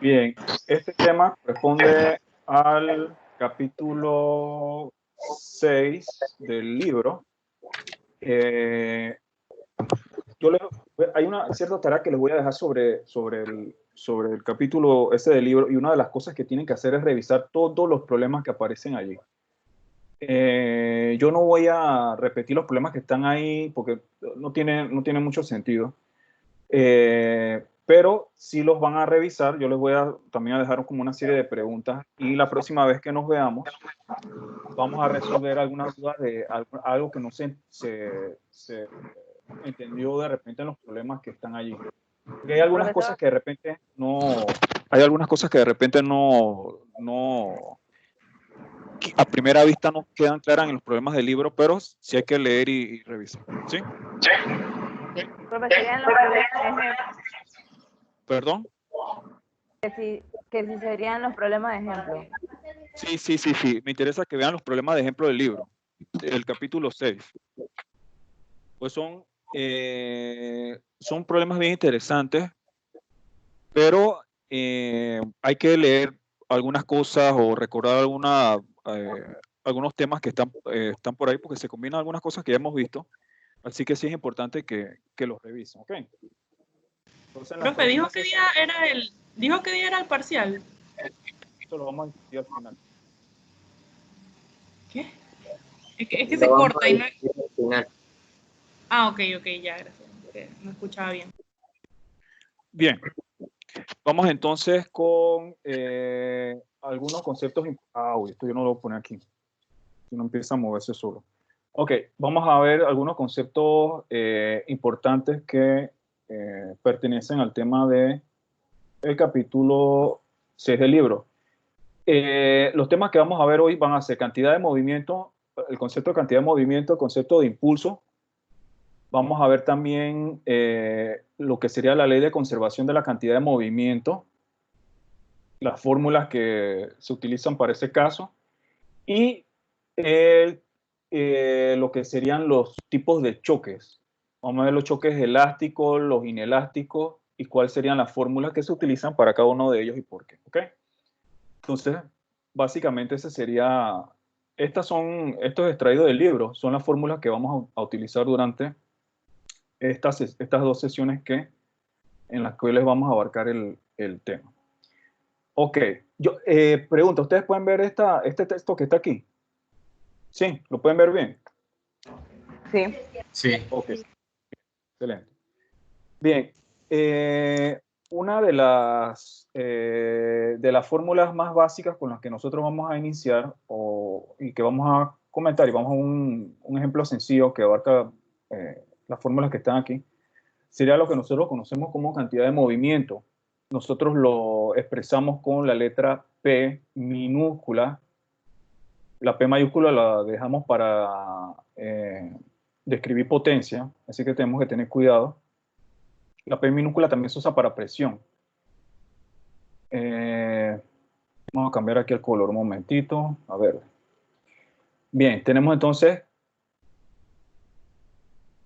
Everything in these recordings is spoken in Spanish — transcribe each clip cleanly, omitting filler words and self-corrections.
Bien, este tema corresponde al capítulo 6 del libro. Eh, yo les, hay una cierta tarea que les voy a dejar sobre el capítulo ese del libro, y una de las cosas que tienen que hacer es revisar todos los problemas que aparecen allí. Yo no voy a repetir los problemas que están ahí porque no tiene mucho sentido. Pero si los van a revisar, yo les voy a también a dejar como una serie de preguntas, y la próxima vez que nos veamos vamos a resolver algunas dudas de algo que no se entendió de repente en los problemas que están allí. Porque hay algunas cosas Profesor, que de repente hay algunas cosas que de repente que a primera vista no quedan claras en los problemas del libro, pero sí hay que leer y revisar. ¿Sí? Okay. profe, serían los problemas de ejemplo. ¿Perdón? Que si serían los problemas de ejemplo. Sí, sí, sí, sí. Me interesa que vean los problemas de ejemplo del libro, el capítulo 6. Pues son problemas bien interesantes, pero hay que leer algunas cosas o recordar algunos temas que están por ahí, porque se combinan algunas cosas que ya hemos visto. Así que sí es importante que los revisen. ¿Ok? Entonces, en la Profe, próxima sesión, dijo qué día era el parcial. eso lo vamos a discutir al final. ¿Qué? Es que Lo se vamos corta a y no. discutir al final. Ah, ok, ya, gracias. Que no escuchaba bien. Bien, vamos entonces con algunos conceptos. Uy, esto yo no lo voy a poner aquí. Si no empieza a moverse solo. Ok, vamos a ver algunos conceptos importantes que pertenecen al tema del capítulo 6 del libro. Los temas que vamos a ver hoy van a ser cantidad de movimiento, el concepto de cantidad de movimiento, el concepto de impulso. Vamos a ver también lo que sería la ley de conservación de la cantidad de movimiento, las fórmulas que se utilizan para ese caso, y lo que serían los tipos de choques. Vamos a ver los choques elásticos, los inelásticos, y cuáles serían las fórmulas que se utilizan para cada uno de ellos y por qué. ¿Okay? Entonces, básicamente ese sería, estos extraídos del libro, son las fórmulas que vamos a utilizar durante estas dos sesiones en las cuales vamos a abarcar el tema. Ok, yo pregunto, ¿ustedes pueden ver este texto que está aquí? Sí, ¿lo pueden ver bien? Sí. Sí. Ok, excelente. Bien, una de las fórmulas más básicas con las que nosotros vamos a iniciar y que vamos a comentar, y vamos a un ejemplo sencillo que abarca las fórmulas que están aquí, sería lo que nosotros conocemos como cantidad de movimiento. Nosotros lo expresamos con la letra P minúscula. La P mayúscula la dejamos para describir potencia, así que tenemos que tener cuidado. La P minúscula también se usa para presión. Vamos a cambiar aquí el color un momentito. A ver. Bien, tenemos entonces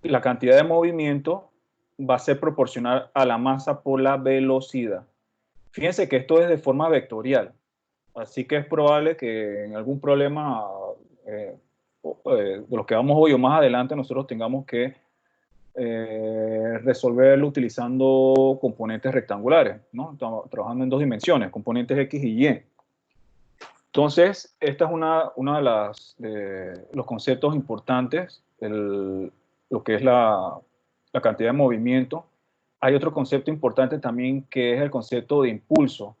la cantidad de movimiento va a ser proporcional a la masa por la velocidad. Fíjense que esto es de forma vectorial, así que es probable que en algún problema de los que vamos hoy o más adelante nosotros tengamos que resolverlo utilizando componentes rectangulares, ¿no? Estamos trabajando en dos dimensiones, componentes X y Y. Entonces, esta es una de los conceptos importantes, lo que es la cantidad de movimiento. Hay otro concepto importante también que es el concepto de impulso,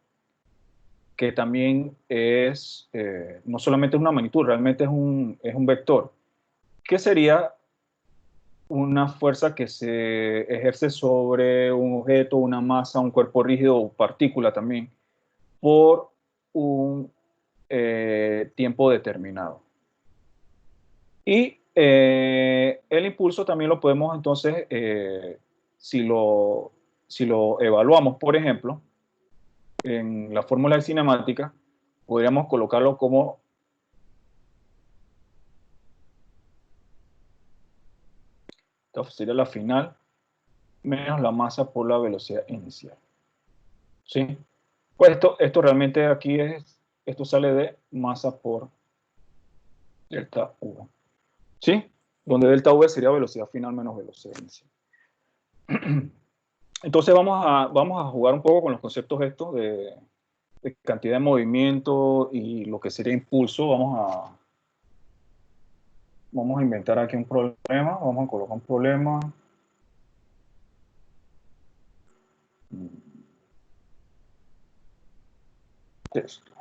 que también es, no solamente es una magnitud, realmente es un vector, que sería una fuerza que se ejerce sobre un objeto, una masa, un cuerpo rígido o partícula también, por un tiempo determinado. Y el impulso también lo podemos entonces, si lo evaluamos, por ejemplo, en la fórmula de cinemática, podríamos colocarlo como esta sería la final menos la masa por la velocidad inicial. ¿Sí? Pues esto realmente aquí esto sale de masa por delta V. ¿Sí? Donde delta V sería velocidad final menos velocidad inicial. Entonces vamos a jugar un poco con los conceptos estos de cantidad de movimiento y lo que sería impulso. Vamos a inventar aquí un problema. Vamos a colocar un problema. Texto.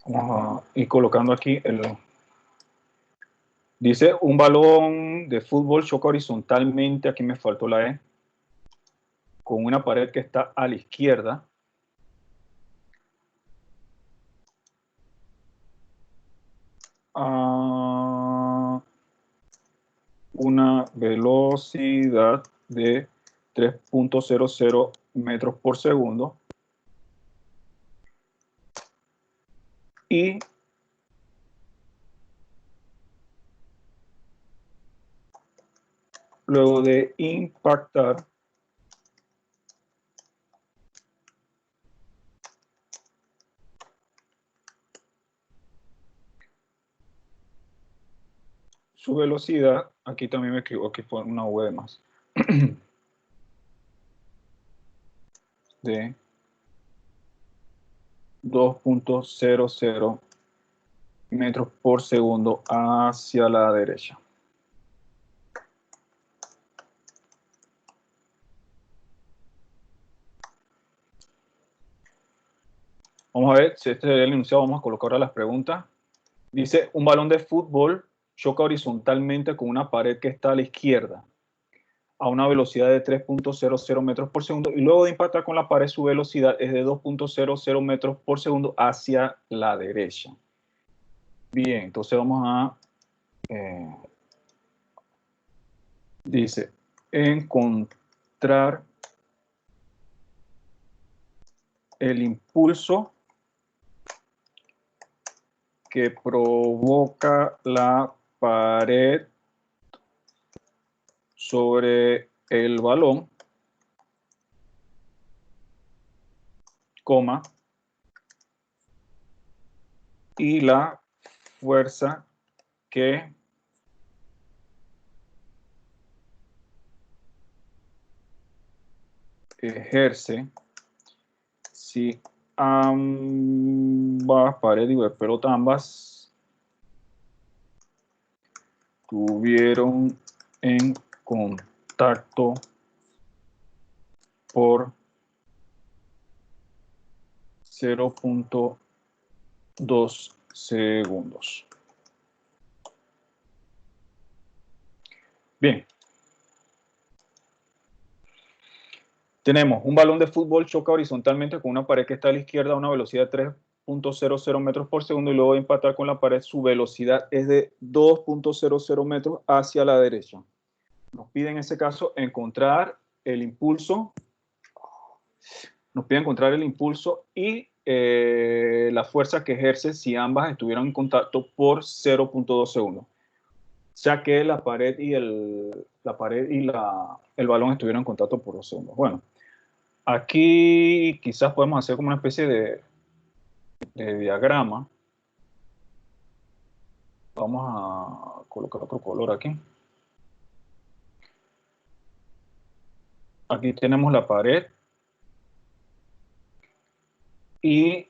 Vamos a ir colocando aquí dice un balón de fútbol choca horizontalmente, aquí me faltó la E, con una pared que está a la izquierda. A una velocidad de 3.00 metros por segundo y luego de impactar su velocidad, aquí también me equivoqué, fue una V de más, de 2.00 metros por segundo hacia la derecha. Vamos a ver si este es el enunciado. Vamos a colocar ahora las preguntas. Dice, un balón de fútbol choca horizontalmente con una pared que está a la izquierda a una velocidad de 3.00 metros por segundo y luego de impactar con la pared su velocidad es de 2.00 metros por segundo hacia la derecha. Bien, entonces vamos a... dice, encontrar el impulso que provoca la pared sobre el balón, coma, y la fuerza que ejerce si ambas paredes de pelota, ambas tuvieron en contacto por 0.2 segundos. Bien. Tenemos un balón de fútbol choca horizontalmente con una pared que está a la izquierda a una velocidad de 3.00 metros por segundo y luego de impactar con la pared su velocidad es de 2.00 metros hacia la derecha. Nos pide en ese caso encontrar el impulso. Nos pide encontrar el impulso y la fuerza que ejerce si ambas estuvieran en contacto por 0.2 segundos. Ya que la pared y el balón estuvieran en contacto por 2 segundos. Bueno, aquí quizás podemos hacer como una especie de diagrama. Vamos a colocar otro color aquí. Aquí tenemos la pared. Y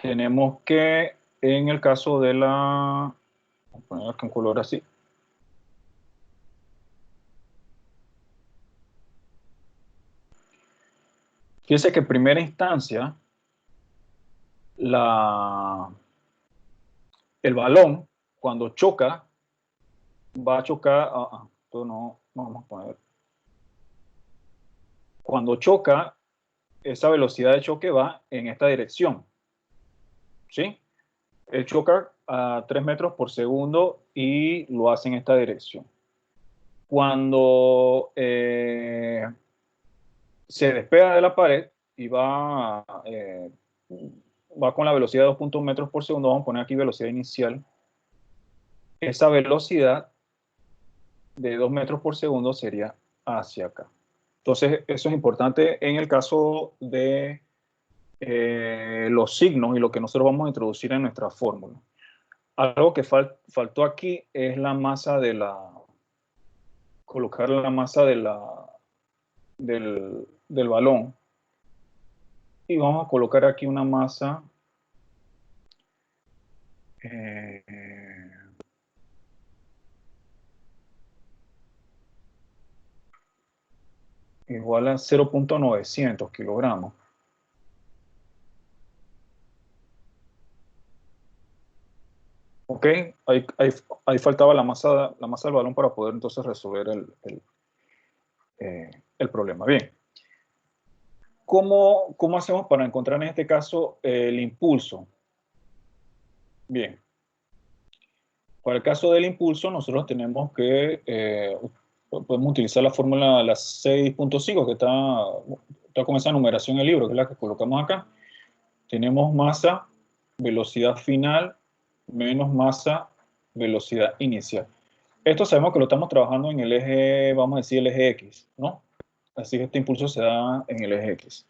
tenemos que, en el caso de la... Vamos a poner aquí un color así. Fíjense que en primera instancia, la el balón, cuando choca, va a chocar, esto no vamos a poner. Cuando choca, esa velocidad de choque va en esta dirección, ¿sí? Él choca a 3 metros por segundo y lo hace en esta dirección. Cuando se despega de la pared y va con la velocidad de 2.1 metros por segundo, vamos a poner aquí velocidad inicial. Esa velocidad de 2 metros por segundo sería hacia acá. Entonces, eso es importante en el caso de los signos y lo que nosotros vamos a introducir en nuestra fórmula. Algo que faltó aquí es la masa de colocar la masa del balón. Y vamos a colocar aquí una masa igual a 0.900 kilogramos. Ok, ahí faltaba la masa del balón para poder entonces resolver el problema. Bien, ¿cómo hacemos para encontrar en este caso el impulso? Bien, para el caso del impulso nosotros tenemos que, podemos utilizar la fórmula la 6.5 que está con esa numeración en el libro, que es la que colocamos acá. Tenemos masa, velocidad final, menos masa, velocidad inicial. Esto sabemos que lo estamos trabajando en el eje, vamos a decir el eje X, ¿no? Así que este impulso se da en el eje X.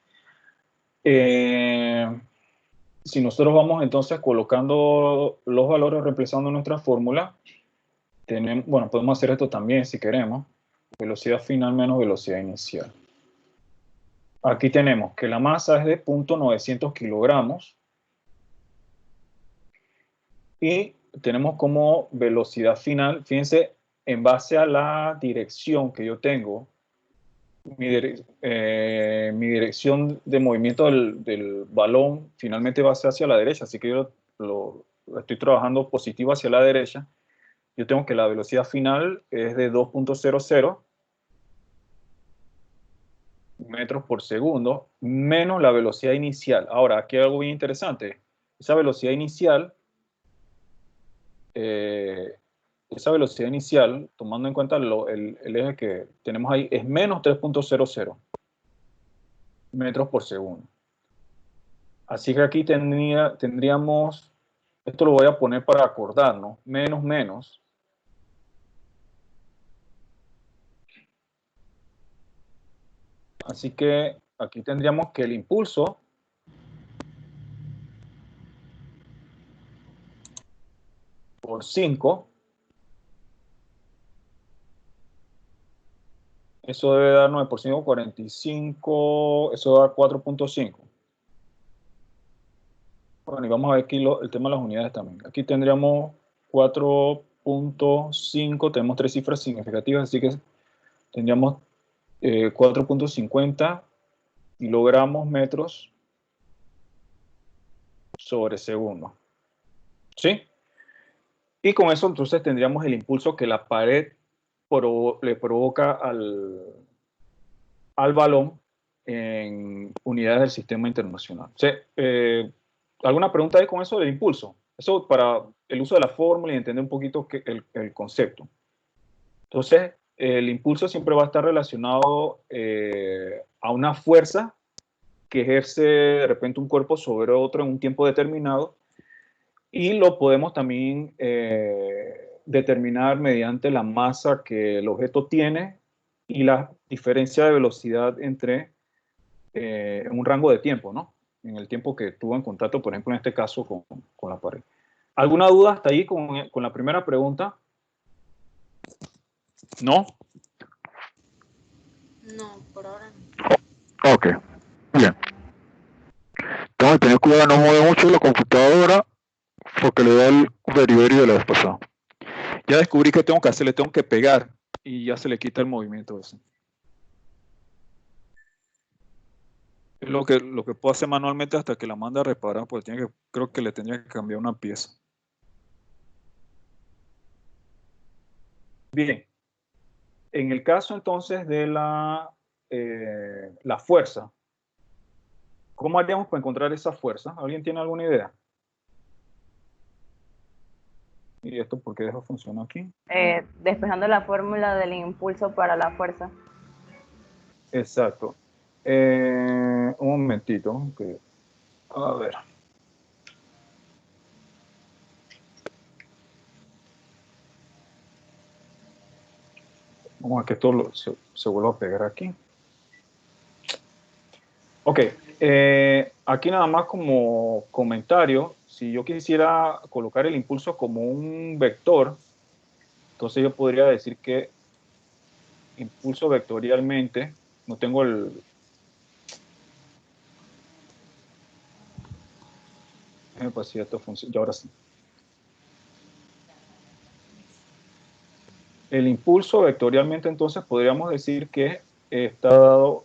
Si nosotros vamos entonces colocando los valores reemplazando nuestra fórmula, bueno, podemos hacer esto también si queremos. Velocidad final menos velocidad inicial. Aquí tenemos que la masa es de 0.900 kilogramos. Y tenemos como velocidad final, fíjense, en base a la dirección que yo tengo, mi dirección de movimiento del balón finalmente va a ser hacia la derecha, así que yo lo estoy trabajando positivo hacia la derecha. Yo tengo que la velocidad final es de 2.00 metros por segundo, menos la velocidad inicial. Ahora, aquí hay algo bien interesante. Esa velocidad inicial tomando en cuenta el eje que tenemos ahí, es menos 3.00 metros por segundo. Así que aquí tendríamos, esto lo voy a poner para acordarnos, menos. Así que aquí tendríamos que el impulso por 5, eso debe dar 9 por 5, 45, eso da 4.5. Bueno, y vamos a ver aquí el tema de las unidades también. Aquí tendríamos 4.5, tenemos 3 cifras significativas, así que tendríamos 4.50 kilogramos metros sobre segundo. ¿Sí? Y con eso entonces tendríamos el impulso que la pared le provoca al balón en unidades del sistema internacional. ¿Sí? ¿Alguna pregunta ahí con eso del impulso? Eso para el uso de la fórmula y entender un poquito el concepto. Entonces, el impulso siempre va a estar relacionado a una fuerza que ejerce de repente un cuerpo sobre otro en un tiempo determinado, y lo podemos también determinar mediante la masa que el objeto tiene y la diferencia de velocidad entre un rango de tiempo, ¿no? En el tiempo que tuvo en contacto, por ejemplo, en este caso, con la pared. ¿Alguna duda hasta ahí con la primera pregunta? ¿No? No, por ahora no. Ok, bien. Tengo que tener cuidado de no mover mucho la computadora porque le da el beriberi de la vez pasada. Ya descubrí que tengo que hacer, le tengo que pegar y ya se le quita el movimiento ese. Es lo que puedo hacer manualmente hasta que la mande a reparar, pues creo que le tendría que cambiar una pieza. Bien, en el caso entonces de la fuerza, ¿cómo haríamos para encontrar esa fuerza? ¿Alguien tiene alguna idea? ¿Y esto por qué deja funcionar aquí? Despejando la fórmula del impulso para la fuerza. Exacto. Un momentito. A ver. Vamos a que esto se vuelva a pegar aquí. Ok. Aquí nada más como comentario, si yo quisiera colocar el impulso como un vector, entonces yo podría decir que impulso vectorialmente, no tengo el... Pues si esto funciona, ya ahora sí. El impulso vectorialmente entonces podríamos decir que está dado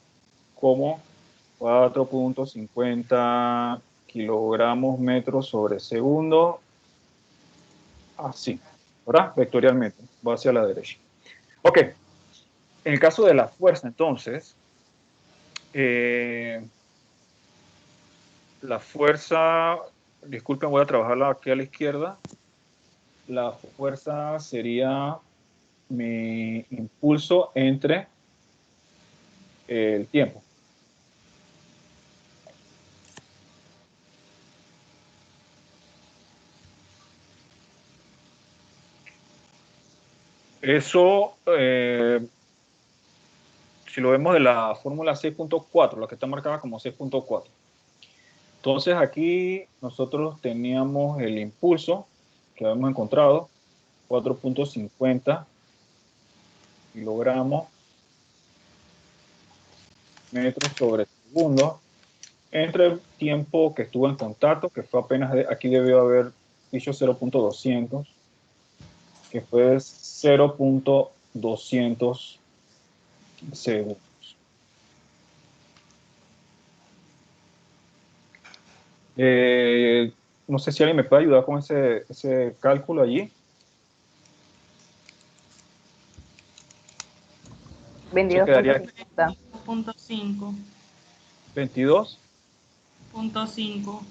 como 4.50 kilogramos metros sobre segundo, así, ¿verdad? Vectorialmente, va hacia la derecha. Ok, en el caso de la fuerza entonces, la fuerza, disculpen, voy a trabajarla aquí a la izquierda, la fuerza sería mi impulso entre el tiempo. Eso, si lo vemos de la fórmula 6.4, la que está marcada como 6.4. Entonces aquí nosotros teníamos el impulso que habíamos encontrado, 4.50 kilogramos metros sobre segundo, entre el tiempo que estuvo en contacto, que fue apenas, aquí debió haber dicho 0.200, que fue 0.200 segundos. No sé si alguien me puede ayudar con ese cálculo allí. 22.50. 22.5. 22. 22.5.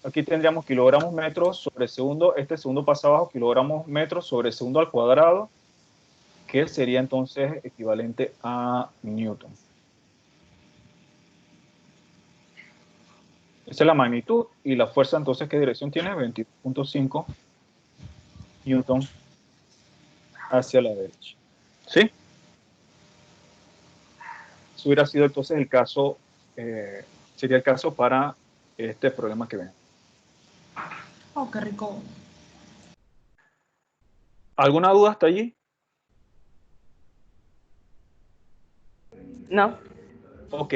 Aquí tendríamos kilogramos metros sobre segundo. Este segundo pasa abajo, kilogramos metros sobre segundo al cuadrado, que sería entonces equivalente a Newton. Esa es la magnitud y la fuerza entonces, ¿qué dirección tiene? 22.5 Newton hacia la derecha. ¿Sí? Eso hubiera sido entonces el caso, sería el caso para este problema que ven. Oh, qué rico. ¿Alguna duda hasta allí? No. Ok.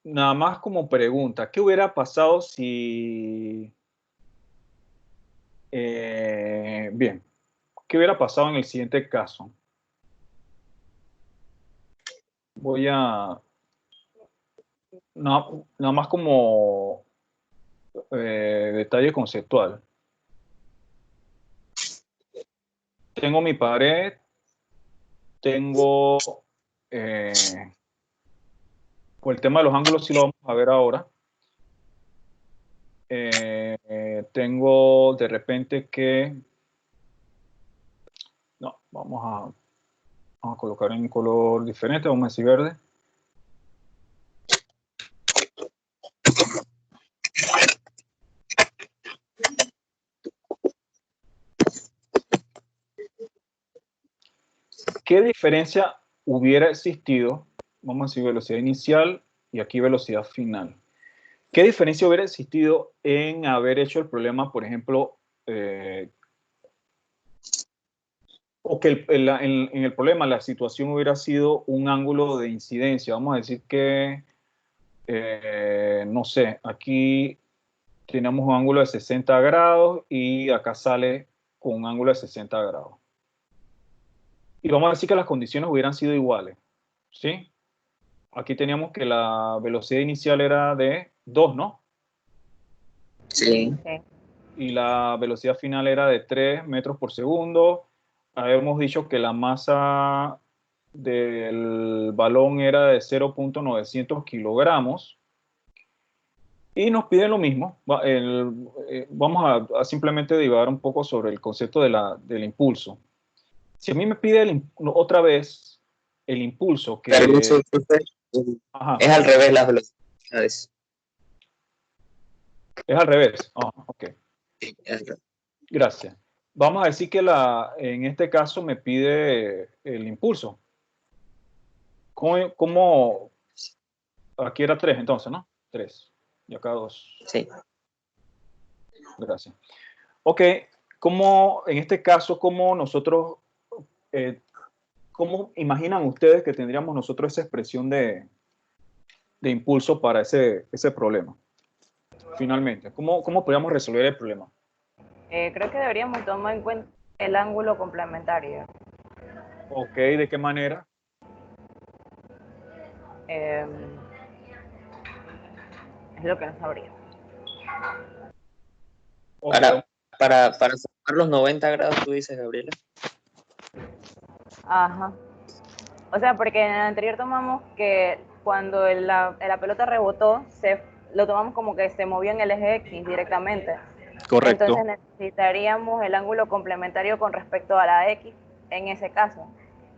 Nada más como pregunta, ¿qué hubiera pasado si... bien, ¿qué hubiera pasado en el siguiente caso? Voy a... Nada más como detalle conceptual. Tengo mi pared, tengo... por el tema de los ángulos sí lo vamos a ver ahora. Tengo de repente que... No, vamos a colocar en un color diferente, vamos a decir verde. ¿Qué diferencia hubiera existido? Vamos a decir velocidad inicial y aquí velocidad final. ¿Qué diferencia hubiera existido en haber hecho el problema, por ejemplo, o que en el problema la situación hubiera sido un ángulo de incidencia? Vamos a decir que, no sé, aquí tenemos un ángulo de 60 grados y acá sale con un ángulo de 60 grados. Y vamos a decir que las condiciones hubieran sido iguales, ¿sí? Aquí teníamos que la velocidad inicial era de 2, ¿no? Sí. Sí. y la velocidad final era de 3 metros por segundo. Habíamos dicho que la masa del balón era de 0.900 kilogramos. Y nos piden lo mismo. Vamos a simplemente divagar un poco sobre el concepto del impulso. Si a mí me pide otra vez el impulso que... Permiso, profe. Ajá, Es al revés las velocidades. es al revés. Ok, Sí, es al revés. gracias. Vamos a decir que en este caso me pide el impulso. ¿Cómo? Aquí era 3 entonces, ¿no? 3. Y acá 2. Sí. Gracias. Ok, en este caso, cómo nosotros, cómo imaginan ustedes que tendríamos nosotros esa expresión de impulso para ese problema? Finalmente, ¿cómo podríamos resolver el problema? Creo que deberíamos tomar en cuenta el ángulo complementario. Ok, ¿de qué manera? Es lo que no sabría. Ok, Para formar los 90 grados, tú dices, Gabriela. Ajá. O sea, porque en el anterior tomamos que cuando la pelota rebotó, lo tomamos como que se movió en el eje X directamente. correcto. Entonces necesitaríamos el ángulo complementario con respecto a la X en ese caso.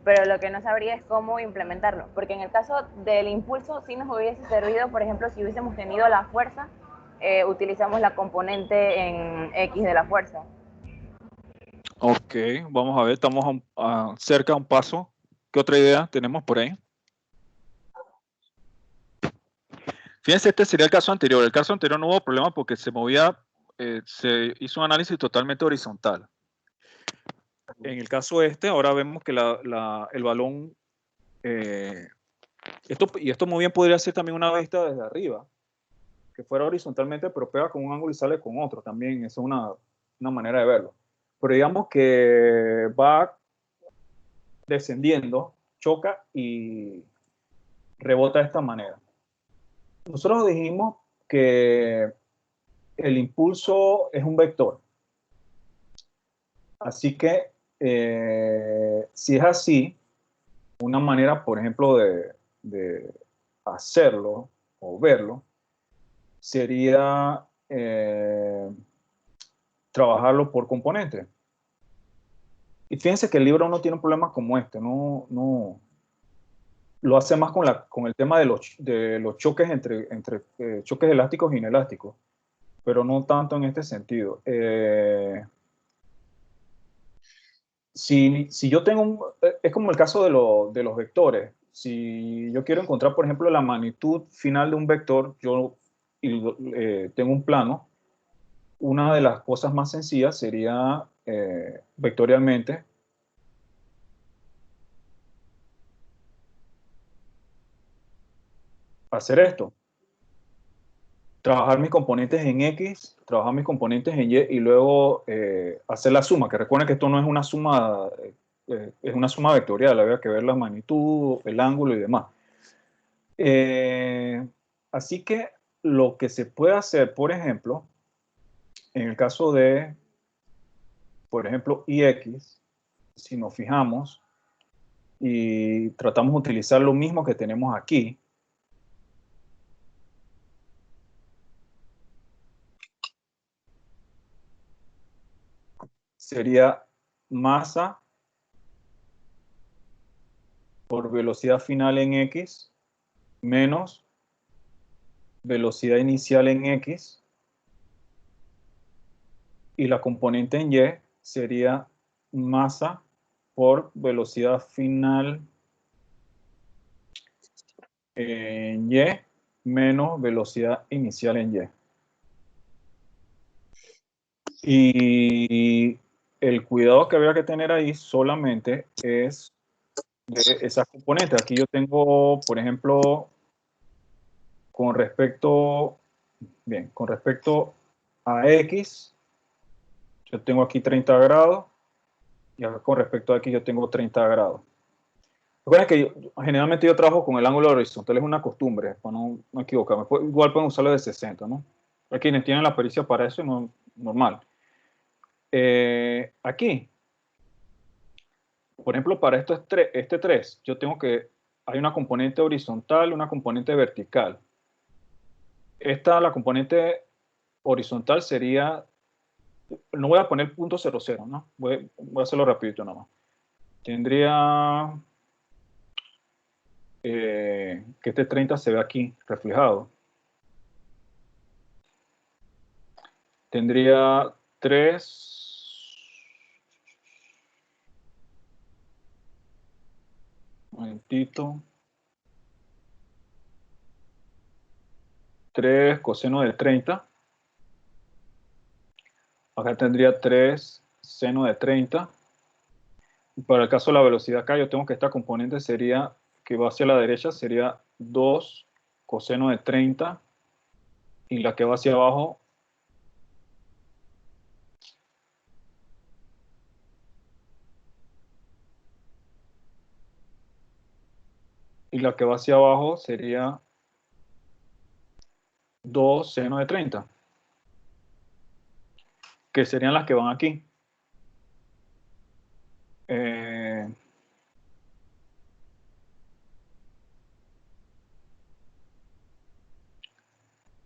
Pero lo que no sabría es cómo implementarlo. Porque en el caso del impulso sí nos hubiese servido, por ejemplo, si hubiésemos tenido la fuerza, utilizamos la componente en X de la fuerza. Ok, vamos a ver, estamos cerca de un paso. ¿Qué otra idea tenemos por ahí? Fíjense, este sería el caso anterior. El caso anterior no hubo problema porque se movía, se hizo un análisis totalmente horizontal. En el caso ahora vemos que el balón, esto muy bien podría ser también una vista desde arriba, que fuera horizontalmente, pero pega con un ángulo y sale con otro también. Esa es una manera de verlo. Pero digamos que va descendiendo, choca y rebota de esta manera. Nosotros dijimos que el impulso es un vector. Así que, si es así, una manera, por ejemplo, de hacerlo o verlo sería trabajarlo por componentes. Y fíjense que el libro no tiene un problema como este, no lo hace más con el tema de los choques entre choques elásticos e inelásticos, pero no tanto en este sentido. Si yo tengo es como el caso de los vectores. Si yo quiero encontrar, por ejemplo, la magnitud final de un vector, tengo un plano, una de las cosas más sencillas sería vectorialmente hacer esto. Trabajar mis componentes en X, trabajar mis componentes en Y y luego hacer la suma, que recuerden que esto no es una suma, es una suma vectorial, había que ver la magnitud, el ángulo y demás. Así que lo que se puede hacer, por ejemplo, en el caso de, por ejemplo, IX, si nos fijamos y tratamos de utilizar lo mismo que tenemos aquí, sería masa por velocidad final en X menos velocidad inicial en X y la componente en Y sería masa por velocidad final en Y menos velocidad inicial en Y. Y el cuidado que había que tener ahí solamente es de esas componentes. Aquí yo tengo, por ejemplo, con respecto a X, yo tengo aquí 30 grados y acá con respecto a X yo tengo 30 grados. Recuerden que generalmente yo trabajo con el ángulo horizontal, es una costumbre, para no equivocarme. Igual pueden usarlo de 60, ¿no? Hay quienes tienen la pericia para eso y no normal. Aquí, por ejemplo, para este 3, yo tengo que, hay una componente horizontal, una componente vertical. La componente horizontal sería, no voy a poner punto 00, ¿no? Voy a hacerlo rapidito nada más. Tendría que este 30 se ve aquí reflejado. Tendría 3. Un momentito. 3 coseno de 30. Acá tendría 3 seno de 30. Y para el caso de la velocidad acá, yo tengo que esta componente sería, que va hacia la derecha, sería 2 coseno de 30. Y la que va hacia abajo, sería 2 seno de 30. Que serían las que van aquí.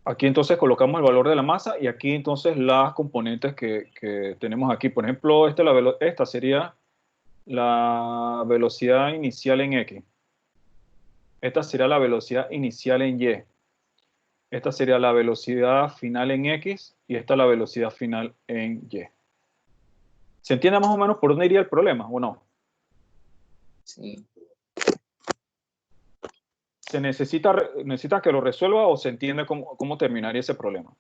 Aquí entonces colocamos el valor de la masa y aquí entonces las componentes que tenemos aquí. Por ejemplo, esta sería la velocidad inicial en X. Esta sería la velocidad inicial en Y. Esta sería la velocidad final en X y esta la velocidad final en Y. ¿Se entiende más o menos por dónde iría el problema o no? Sí. ¿Se necesita que lo resuelva o se entiende cómo terminaría ese problema?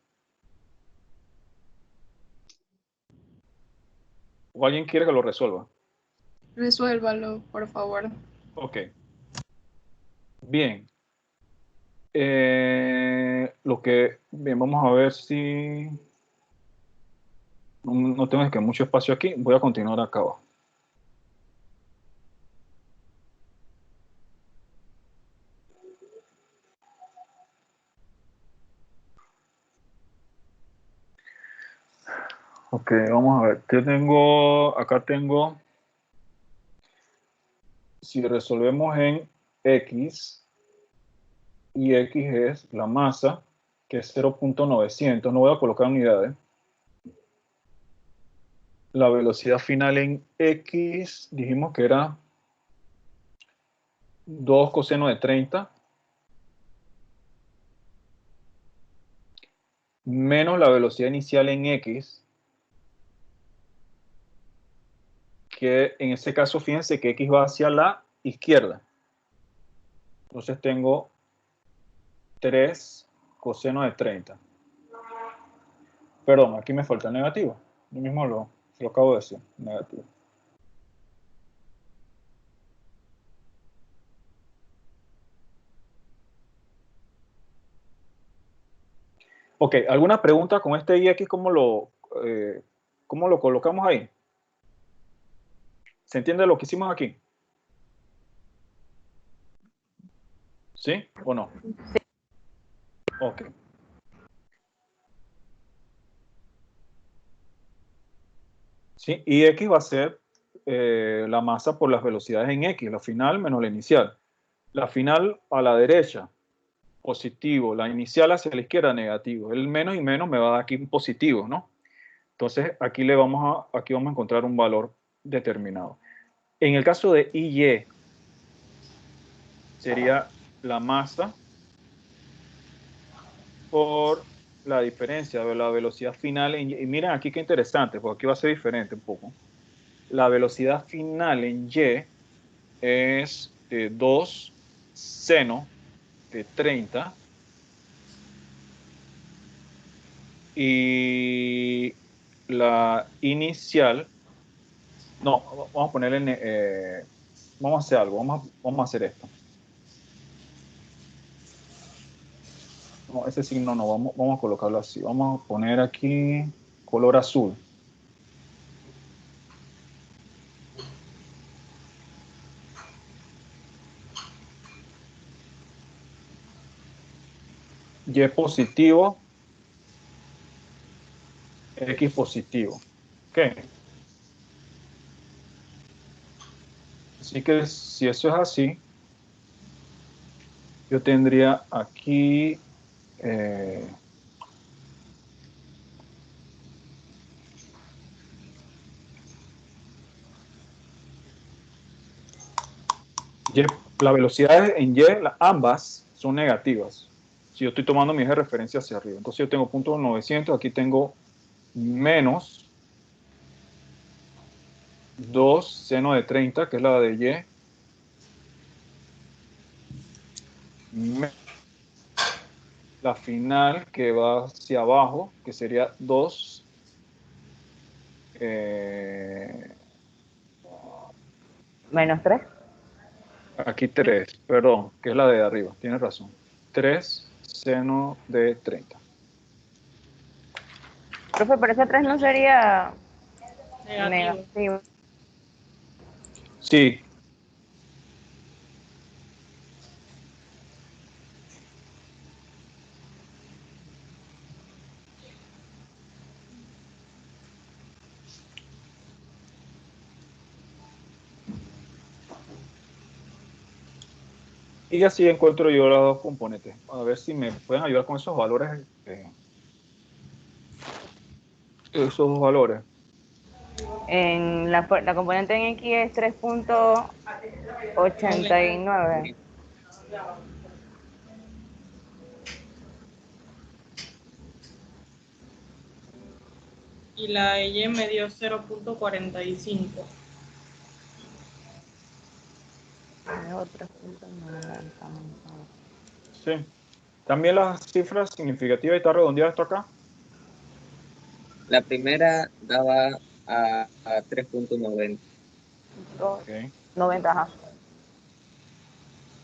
¿O alguien quiere que lo resuelva? Resuélvalo, por favor. Ok. Bien. Bien, vamos a ver si... No tengo que mucho espacio aquí. Voy a continuar acá abajo. Ok, vamos a ver. Acá tengo, si resolvemos en X, y X es la masa, que es 0.900, no voy a colocar unidades. La velocidad final en X, dijimos que era 2 coseno de 30, menos la velocidad inicial en X, que en ese caso, fíjense que X va hacia la izquierda. Entonces tengo 3 coseno de 30. Perdón, aquí me falta el negativo. Yo mismo lo acabo de decir, negativo. Ok, ¿alguna pregunta con este IX? ¿Cómo lo colocamos ahí? ¿Se entiende lo que hicimos aquí? ¿Sí o no? Sí. Ok. ¿Sí? Y X va a ser la masa por las velocidades en X, la final menos la inicial. La final a la derecha, positivo. La inicial hacia la izquierda, negativo. El menos y menos me va a dar aquí un positivo, ¿no? Entonces, aquí vamos a encontrar un valor determinado. En el caso de IY, sería la masa por la diferencia de la velocidad final en Y. Y miren aquí qué interesante, porque aquí va a ser diferente un poco. La velocidad final en Y es 2 seno de 30 y la inicial, no, vamos a ponerle, vamos a hacer algo, vamos a hacer esto. No, ese signo no, vamos a colocarlo así. Vamos a poner aquí color azul. Y positivo X positivo. ¿Ok? Así que si eso es así, yo tendría aquí Y, la velocidad en Y, ambas son negativas. Si yo estoy tomando mi eje de referencia hacia arriba. Entonces yo tengo punto 900, aquí tengo menos 2 seno de 30, que es la de Y, la final que va hacia abajo, que sería 2 Menos 3. aquí 3, perdón, que es la de arriba, tienes razón. 3 seno de 30. Profe, pero ese 3 no sería Negativo. negativo. Sí. Y así encuentro yo los dos componentes. A ver si me pueden ayudar con esos valores. Esos dos valores. En la componente en X es 3.89. Y la de Y me dio 0.45. Sí. También las cifras significativas y está redondeada esto acá. La primera daba a 3.90. Ok. 90, ajá.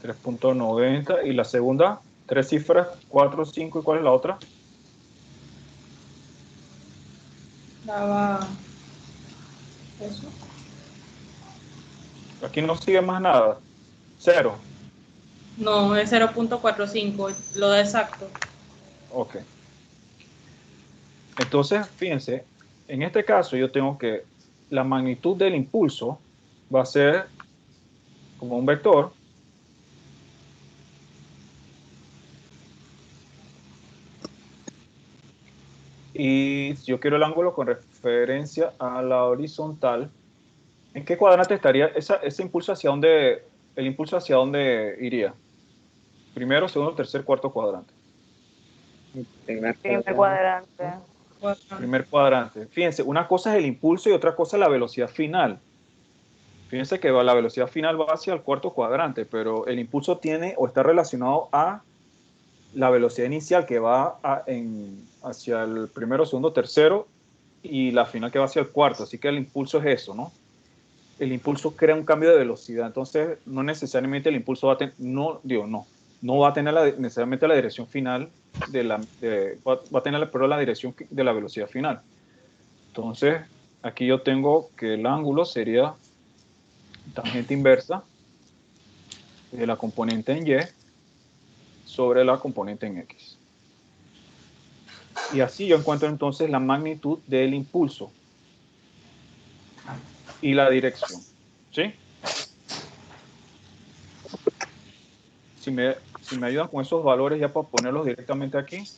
3.90. Y la segunda, tres cifras, 4, 5. ¿Y cuál es la otra? Daba eso. Aquí no sigue más nada. 0. No, es 0.45, lo da exacto. Ok. Entonces, fíjense, en este caso yo tengo que la magnitud del impulso va a ser como un vector. Y si yo quiero el ángulo con referencia a la horizontal, ¿en qué cuadrante estaría ese impulso hacia dónde, el impulso hacia dónde iría? Primero, segundo, tercer, cuarto cuadrante. Primer Primer cuadrante. cuadrante. Primer cuadrante. Fíjense, una cosa es el impulso y otra cosa es la velocidad final. Fíjense que la velocidad final va hacia el cuarto cuadrante, pero el impulso tiene o está relacionado a la velocidad inicial que va hacia el primero, segundo, tercero y la final que va hacia el cuarto. Así que el impulso es eso, ¿no? El impulso crea un cambio de velocidad. Entonces, no necesariamente el impulso va a tener, no va a tener necesariamente la dirección final va a tener pero la dirección de la velocidad final. Entonces, aquí yo tengo que el ángulo sería tangente inversa de la componente en Y sobre la componente en X. Y así yo encuentro entonces la magnitud del impulso y la dirección. ¿Sí? Si me ayudan con esos valores ya para ponerlos directamente aquí, se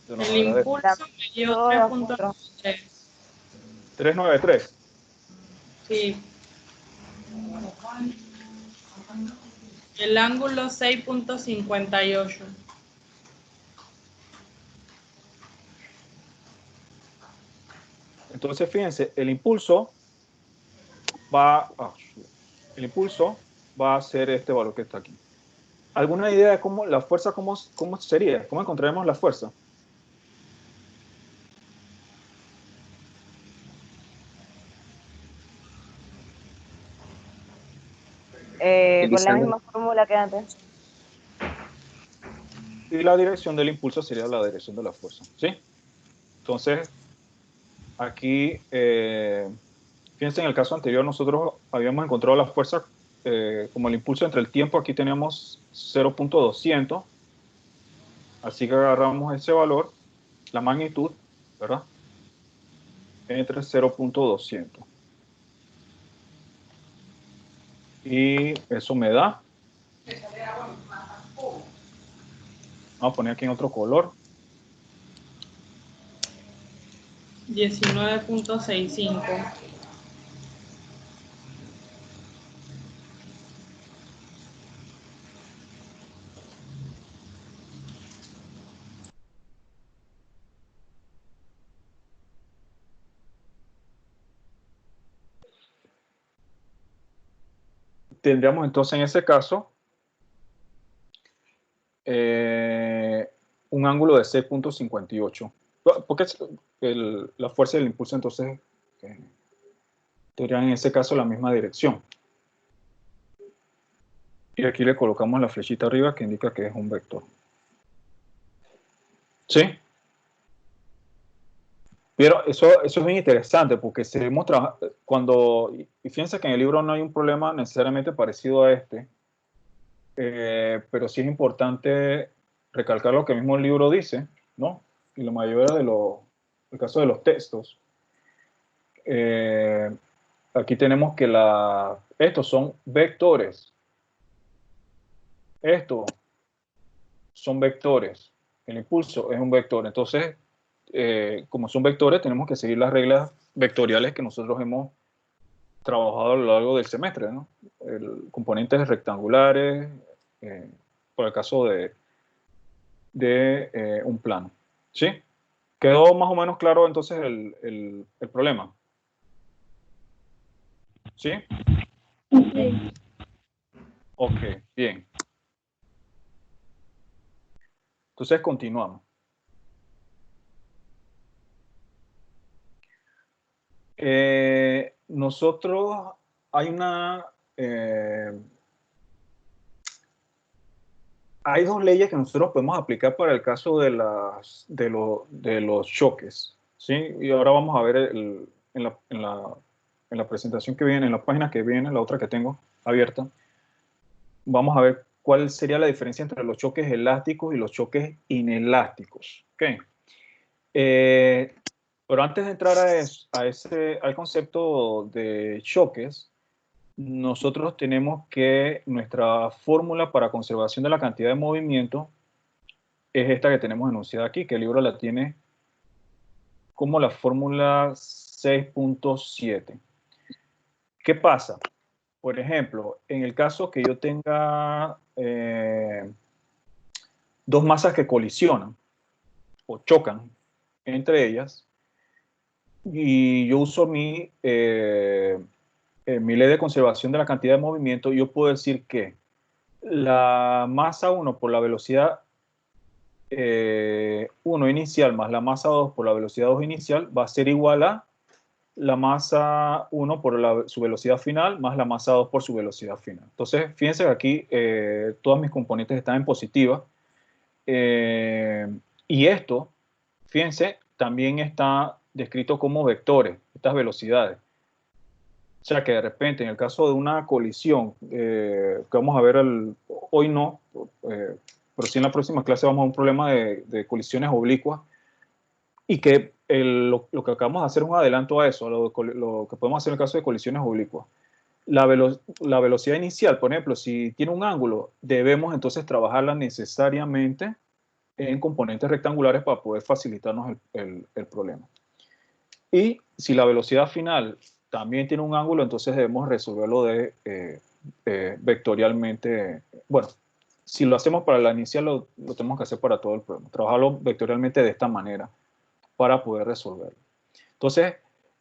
los El agradezco. impulso me dio 3.93. 393. Sí. El ángulo 6.58. Entonces, fíjense, el impulso va a ser este valor que está aquí. ¿Alguna idea de cómo la fuerza, cómo sería? ¿Cómo encontraremos la fuerza? Con la Utilizando misma fórmula que antes. Y la dirección del impulso sería la dirección de la fuerza. ¿Sí? Entonces, aquí, fíjense, en el caso anterior nosotros habíamos encontrado la fuerza como el impulso entre el tiempo. Aquí teníamos 0.200. Así que agarramos ese valor, la magnitud, ¿verdad? entre 0.200. Y eso me da, vamos a poner aquí en otro color, 19.65. Tendríamos entonces en ese caso un ángulo de 6.58. Porque la fuerza del impulso entonces tendría en ese caso la misma dirección. Y aquí le colocamos la flechita arriba que indica que es un vector. ¿Sí? Pero eso es bien interesante porque seguimos trabajando, y fíjense que en el libro no hay un problema necesariamente parecido a este, pero sí es importante recalcar lo que mismo el libro dice, ¿no? Y la mayoría el caso de los textos, aquí tenemos que estos son vectores, estos son vectores, el impulso es un vector, entonces, como son vectores, tenemos que seguir las reglas vectoriales que nosotros hemos trabajado a lo largo del semestre, ¿no? Componentes rectangulares, por el caso de un plano. ¿Sí? ¿Quedó más o menos claro entonces el problema? ¿Sí? Sí. Ok, bien. Entonces continuamos. Nosotros hay hay dos leyes que nosotros podemos aplicar para el caso de los choques, ¿sí? Y ahora vamos a ver en la presentación que viene, en la página que viene, la otra que tengo abierta, vamos a ver cuál sería la diferencia entre los choques elásticos y los choques inelásticos. ¿Okay? Pero antes de entrar al concepto de choques, nosotros tenemos que nuestra fórmula para conservación de la cantidad de movimiento es esta que tenemos enunciada aquí, que el libro la tiene como la fórmula 6.7. ¿Qué pasa? Por ejemplo, en el caso que yo tenga dos masas que colisionan o chocan entre ellas, y yo uso mi ley de conservación de la cantidad de movimiento, yo puedo decir que la masa 1 por la velocidad 1 inicial más la masa 2 por la velocidad 2 inicial va a ser igual a la masa 1 por su velocidad final más la masa 2 por su velocidad final. Entonces, fíjense que aquí todas mis componentes están en positiva. Y esto, fíjense, también está descrito como vectores, estas velocidades. O sea que de repente, en el caso de una colisión, que vamos a ver hoy no, pero sí en la próxima clase vamos a un problema de colisiones oblicuas, y que lo que acabamos de hacer es un adelanto a eso, lo que podemos hacer en el caso de colisiones oblicuas. La velocidad inicial, por ejemplo, si tiene un ángulo, debemos entonces trabajarla necesariamente en componentes rectangulares para poder facilitarnos el problema. Y si la velocidad final también tiene un ángulo, entonces debemos resolverlo vectorialmente. Bueno, si lo hacemos para la inicial, lo tenemos que hacer para todo el problema. Trabajarlo vectorialmente de esta manera para poder resolverlo. Entonces,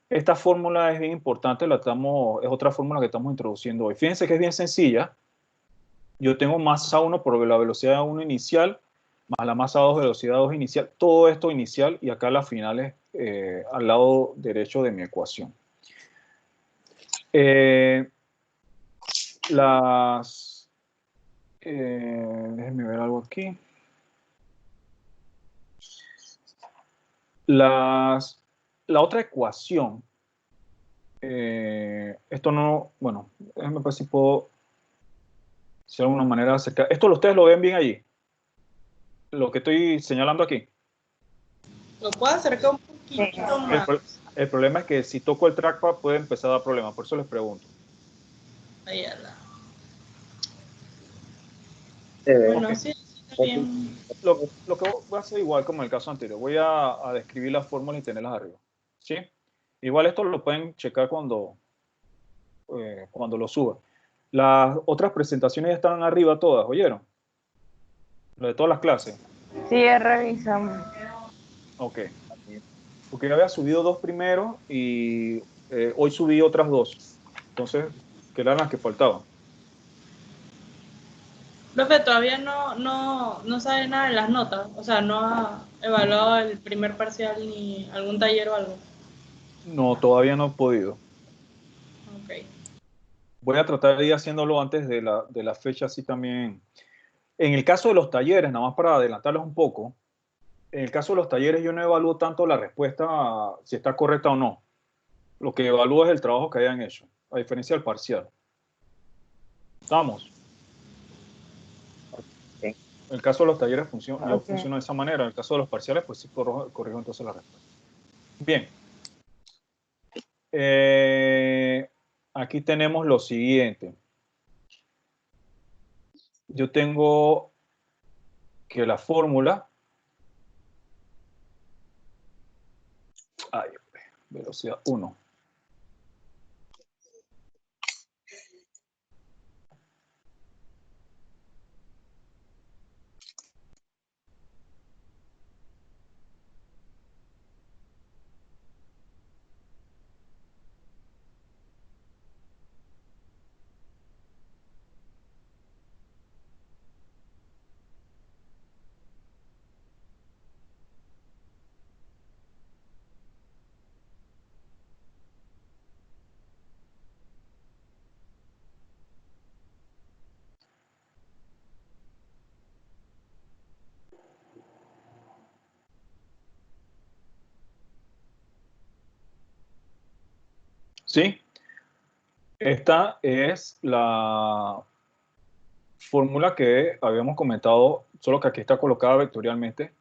esta fórmula es bien importante, es otra fórmula que estamos introduciendo hoy. Fíjense que es bien sencilla. Yo tengo masa 1 por la velocidad 1 inicial, más la masa 2 velocidad 2 inicial, todo esto inicial, y acá las finales al lado derecho de mi ecuación. Déjenme ver algo aquí. La otra ecuación, esto no, bueno, déjenme ver si puedo, si de alguna manera acercar. Esto ustedes lo ven bien allí, lo que estoy señalando aquí. Lo puedo acercar un poquito más. El problema es que si toco el trackpad puede empezar a dar problemas, por eso les pregunto. Ahí a la- Bueno, Bueno, sí, está bien. Lo que voy a hacer igual como en el caso anterior, voy a describir las fórmulas y tenerlas arriba. ¿Sí? Igual esto lo pueden checar cuando lo suba. Las otras presentaciones ya están arriba todas, ¿oyeron? Lo de todas las clases. Sí, revisamos. Ok. Porque yo había subido 2 primero y hoy subí otras 2. Entonces, que eran las que faltaban. Profe, todavía no sabe nada de las notas. O sea, no ha evaluado el primer parcial ni algún taller o algo. No, todavía no he podido. Ok. Voy a tratar de ir haciéndolo antes de la fecha, así también. En el caso de los talleres, nada más para adelantarlos un poco, en el caso de los talleres yo no evalúo tanto la respuesta, si está correcta o no. Lo que evalúo es el trabajo que hayan hecho, a diferencia del parcial. ¿Estamos? ok. En el caso de los talleres yo Ok. funciono de esa manera. En el caso de los parciales, pues sí corrijo entonces la respuesta. Bien. Aquí tenemos lo siguiente. Yo tengo que la fórmula, velocidad 1. ¿Sí? Esta es la fórmula que habíamos comentado, solo que aquí está colocada vectorialmente,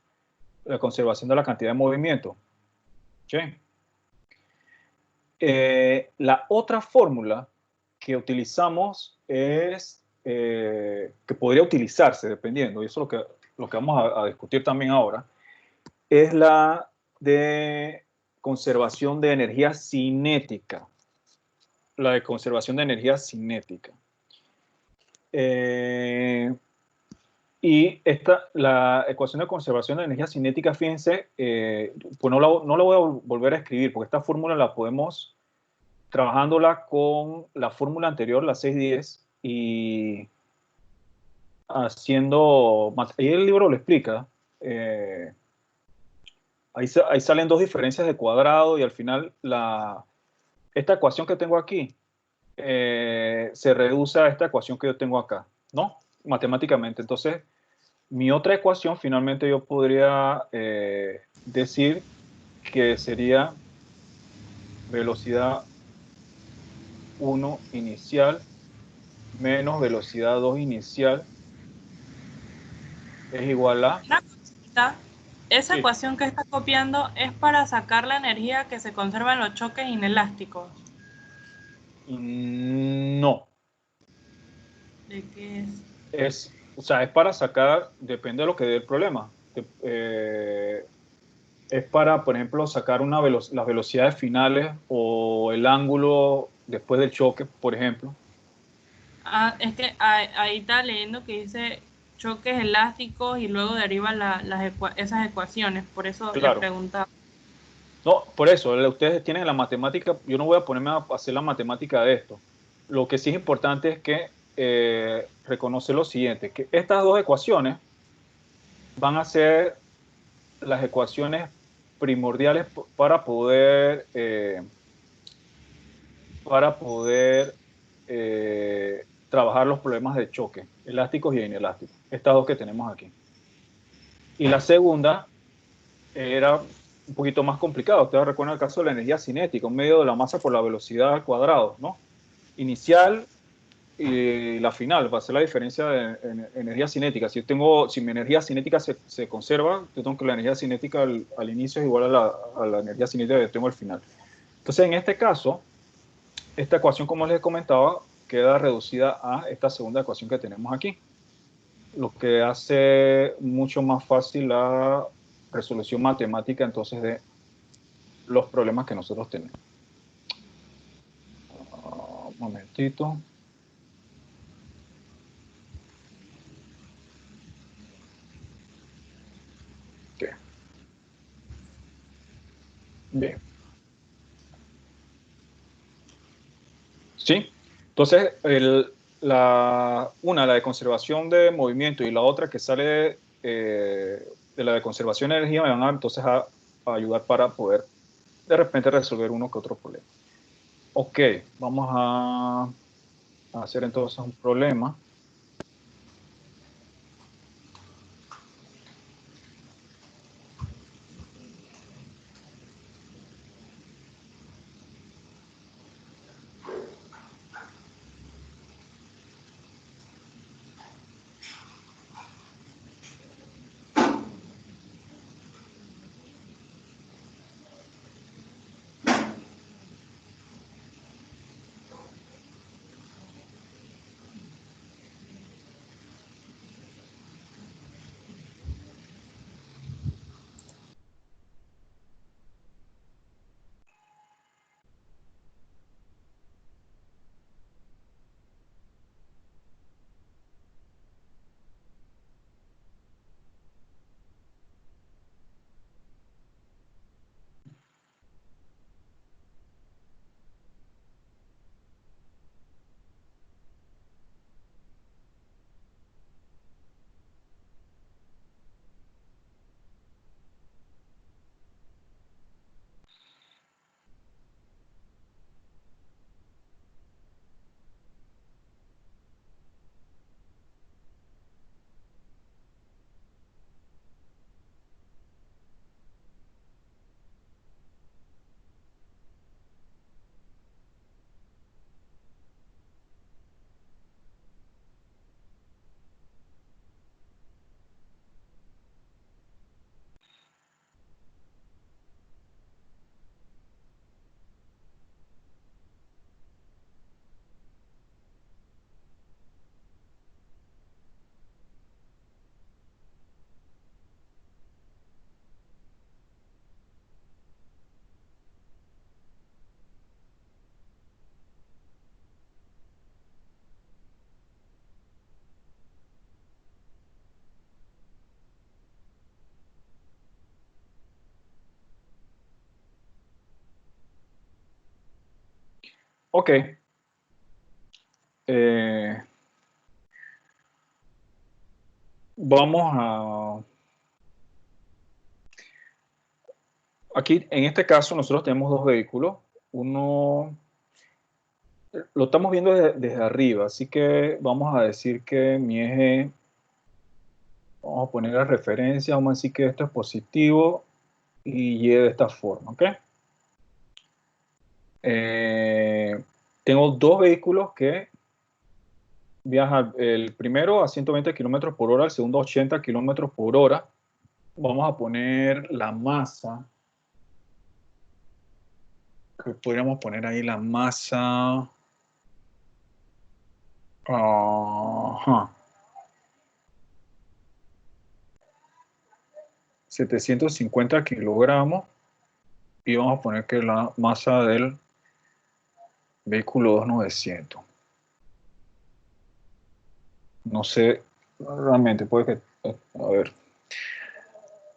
la conservación de la cantidad de movimiento. ¿Sí? La otra fórmula que utilizamos es, que podría utilizarse dependiendo, y eso es lo que vamos a discutir también ahora, es la de conservación de energía cinética. La de conservación de energía cinética. Y la ecuación de conservación de energía cinética, fíjense, pues no la voy a volver a escribir, porque esta fórmula la podemos trabajándola con la fórmula anterior, la 610, y haciendo, ahí el libro lo explica, ahí salen 2 diferencias de cuadrado y al final esta ecuación que tengo aquí se reduce a esta ecuación que yo tengo acá, ¿no? Matemáticamente. Entonces, mi otra ecuación finalmente yo podría decir que sería velocidad 1 inicial menos velocidad 2 inicial es igual a... Una cosita, esa Sí, ecuación que está copiando es para sacar la energía que se conserva en los choques inelásticos. no. ¿De qué es? O sea, es para sacar, depende de lo que dé el problema. Es para, por ejemplo, sacar las velocidades finales o el ángulo después del choque, por ejemplo. Ah, es que ahí está leyendo que dice choques elásticos y luego deriva esas ecuaciones. Por eso le Claro. preguntaba. No, por eso, ustedes tienen la matemática, yo no voy a ponerme a hacer la matemática de esto. Lo que sí es importante es que reconocer lo siguiente, que estas 2 ecuaciones van a ser las ecuaciones primordiales para poder trabajar los problemas de choque, elásticos y inelásticos. Estas 2 que tenemos aquí. Y la segunda era un poquito más complicado. Ustedes recuerdan el caso de la energía cinética, un medio de la masa por la velocidad al cuadrado, ¿no? Inicial y la final, va a ser la diferencia de energía cinética. Si mi energía cinética se conserva, yo tengo que la energía cinética al inicio es igual a la energía cinética que tengo al final. Entonces, en este caso, esta ecuación, como les comentaba, queda reducida a esta segunda ecuación que tenemos aquí, lo que hace mucho más fácil la resolución matemática entonces de los problemas que nosotros tenemos. Un momentito. Okay. Bien. ¿Sí? Entonces, la de conservación de movimiento y la otra que sale de la de conservación de energía me van a, entonces a ayudar para poder de repente resolver uno que otro problema. Ok, vamos a hacer entonces un problema. Ok. Vamos a... Aquí, en este caso, nosotros tenemos dos vehículos. Uno... Lo estamos viendo desde arriba, así que vamos a decir que mi eje... Vamos a poner la referencia, vamos a decir que esto es positivo y Y de esta forma, ¿ok? Tengo dos vehículos que viajan, el primero a 120 kilómetros por hora, el segundo a 80 kilómetros por hora. Vamos a poner la masa, que podríamos poner ahí la masa. Ajá. 750 kilogramos y vamos a poner que la masa del vehículo 2900. No sé, realmente puede que... A ver.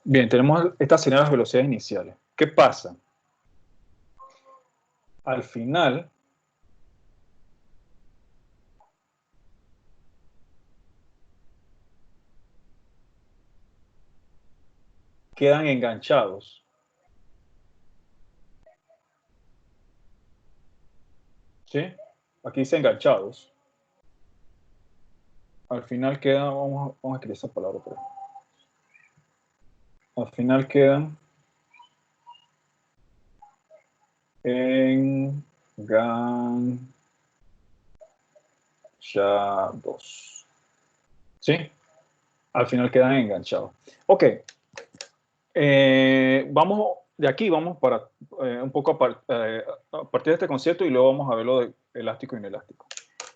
Bien, tenemos estas serían las velocidades iniciales. ¿Qué pasa? Al final, quedan enganchados. ¿Sí? Aquí dice enganchados. Al final quedan, vamos a escribir esa palabra por ahí. Al final quedan enganchados. ¿Sí? Al final quedan enganchados. Ok. Vamos de aquí vamos para un poco a partir de este concepto y luego vamos a ver lo de elástico e inelástico.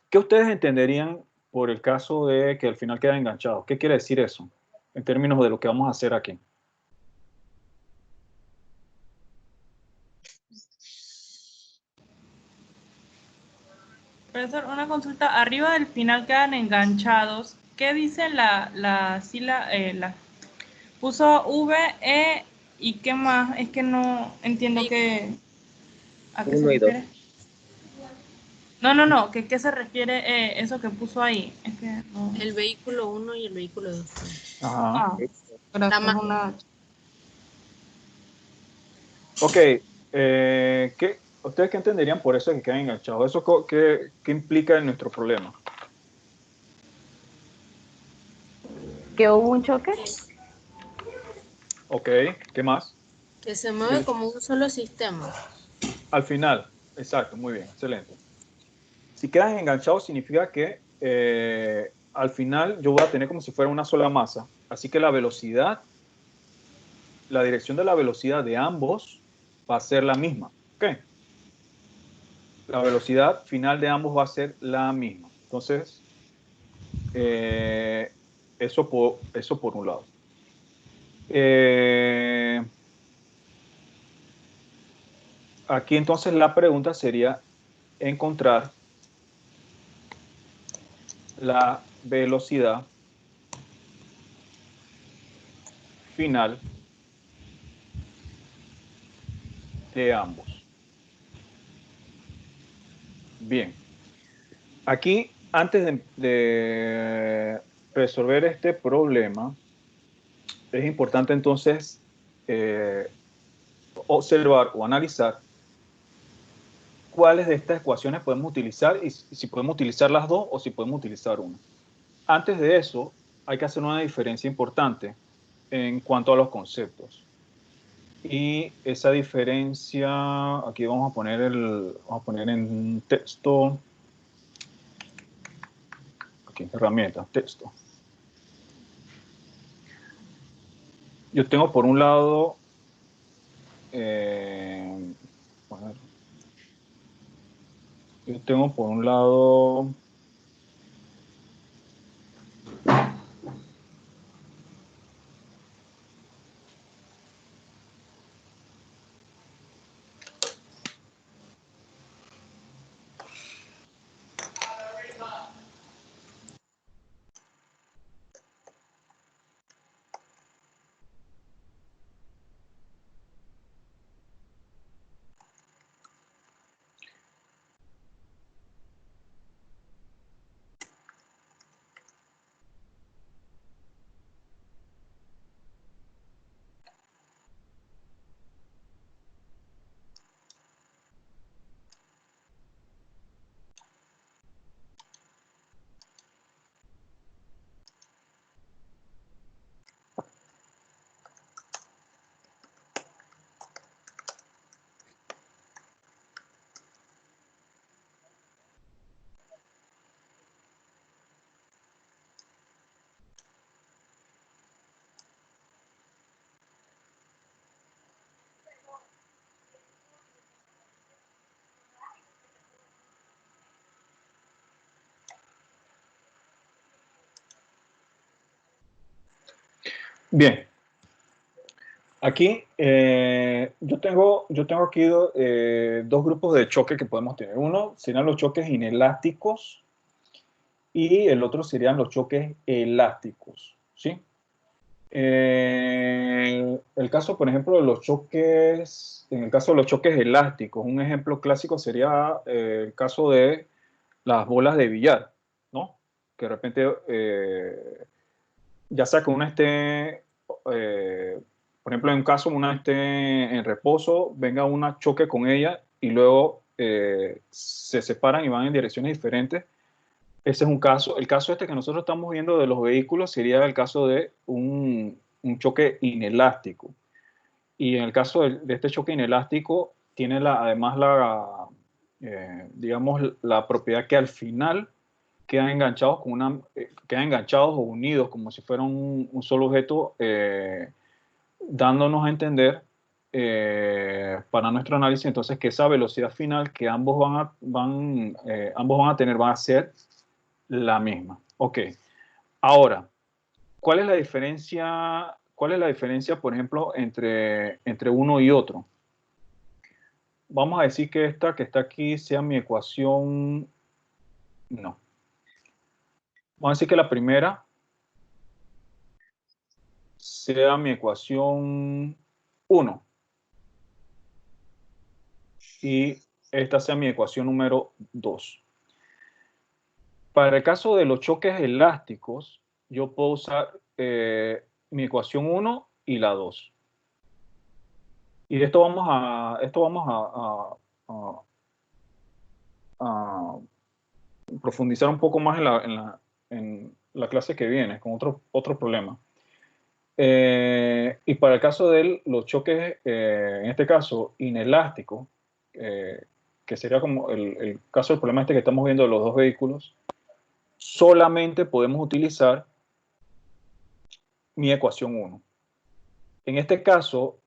¿Qué ustedes entenderían por el caso de que al final queda enganchado? ¿Qué quiere decir eso en términos de lo que vamos a hacer aquí? Profesor, una consulta. Arriba del final quedan enganchados. ¿Qué dice puso V, E y qué más? Es que no entiendo a qué se 1 y 2. refiere. No, ¿qué se refiere eso que puso ahí? Es que no. El vehículo 1 y el vehículo 2. Ajá. Gracias, más- una... Ok, ¿ustedes qué entenderían por eso de que quedan enganchados? ¿Eso qué implica en nuestro problema? ¿Que hubo un choque? Ok, ¿qué más? Que se mueve como un solo sistema. Al final, exacto, muy bien, excelente. Si quedan enganchados significa que al final yo voy a tener como si fuera una sola masa. Así que la velocidad, la dirección de la velocidad de ambos va a ser la misma. ¿Ok? La velocidad final de ambos va a ser la misma. Entonces, eso por un lado. Aquí entonces la pregunta sería encontrar la velocidad final de ambos. Bien. Aquí, antes de resolver este problema, es importante entonces observar o analizar cuáles de estas ecuaciones podemos utilizar y si podemos utilizar las dos o si podemos utilizar una. Antes de eso, hay que hacer una diferencia importante en cuanto a los conceptos. Y esa diferencia, aquí vamos a poner en texto, aquí en herramientas, texto. Yo tengo por un lado, yo tengo por un lado bien. Aquí yo tengo aquí dos grupos de choque que podemos tener. Uno serían los choques inelásticos y el otro serían los choques elásticos, ¿sí? El caso, por ejemplo, de los choques, en el caso de los choques elásticos, un ejemplo clásico sería el caso de las bolas de billar, ¿no? Que de repente, ya sea que una esté, por ejemplo, en un caso, una esté en reposo, venga una choque con ella y luego se separan y van en direcciones diferentes. Ese es un caso. El caso este que nosotros estamos viendo de los vehículos sería el caso de un choque inelástico. Y en el caso de este choque inelástico, tiene además digamos, la propiedad que al final quedan enganchados, quedan enganchados o unidos como si fuera un solo objeto, dándonos a entender para nuestro análisis, entonces, que esa velocidad final que ambos van a tener va a ser la misma. Ok. Ahora, ¿cuál es la diferencia, por ejemplo, entre uno y otro? Vamos a decir que esta que está aquí sea mi ecuación. No. Vamos a decir que la primera sea mi ecuación 1 y esta sea mi ecuación número 2. Para el caso de los choques elásticos, yo puedo usar mi ecuación 1 y la 2. Y de esto vamos a profundizar un poco más en la clase que viene, con otro problema. Y para el caso de los choques, en este caso, inelásticos, que sería como el caso del problema este que estamos viendo de los dos vehículos, solamente podemos utilizar mi ecuación 1. En este caso,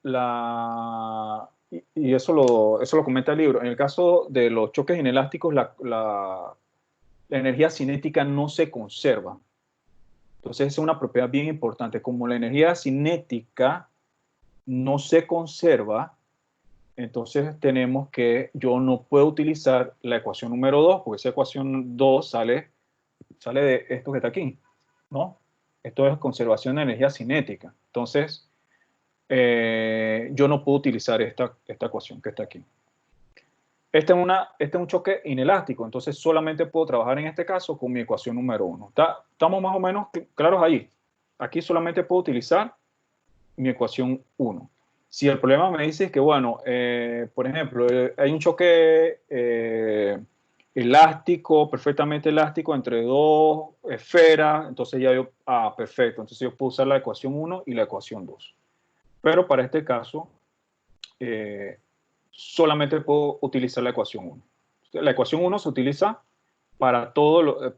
y eso lo comenta el libro, en el caso de los choques inelásticos, la energía cinética no se conserva. Entonces, es una propiedad bien importante. Como la energía cinética no se conserva, entonces tenemos que, yo no puedo utilizar la ecuación número 2, porque esa ecuación 2 sale de esto que está aquí, ¿no? Esto es conservación de energía cinética. Entonces, yo no puedo utilizar esta ecuación que está aquí. Este es un choque inelástico, entonces solamente puedo trabajar en este caso con mi ecuación número 1. ¿Estamos más o menos claros ahí? Aquí solamente puedo utilizar mi ecuación 1. Si el problema me dice que, bueno, por ejemplo, hay un choque elástico, perfectamente elástico, entre dos esferas, entonces ya yo, perfecto, entonces yo puedo usar la ecuación 1 y la ecuación 2. Pero para este caso, solamente puedo utilizar la ecuación 1. La ecuación 1 se utiliza para todos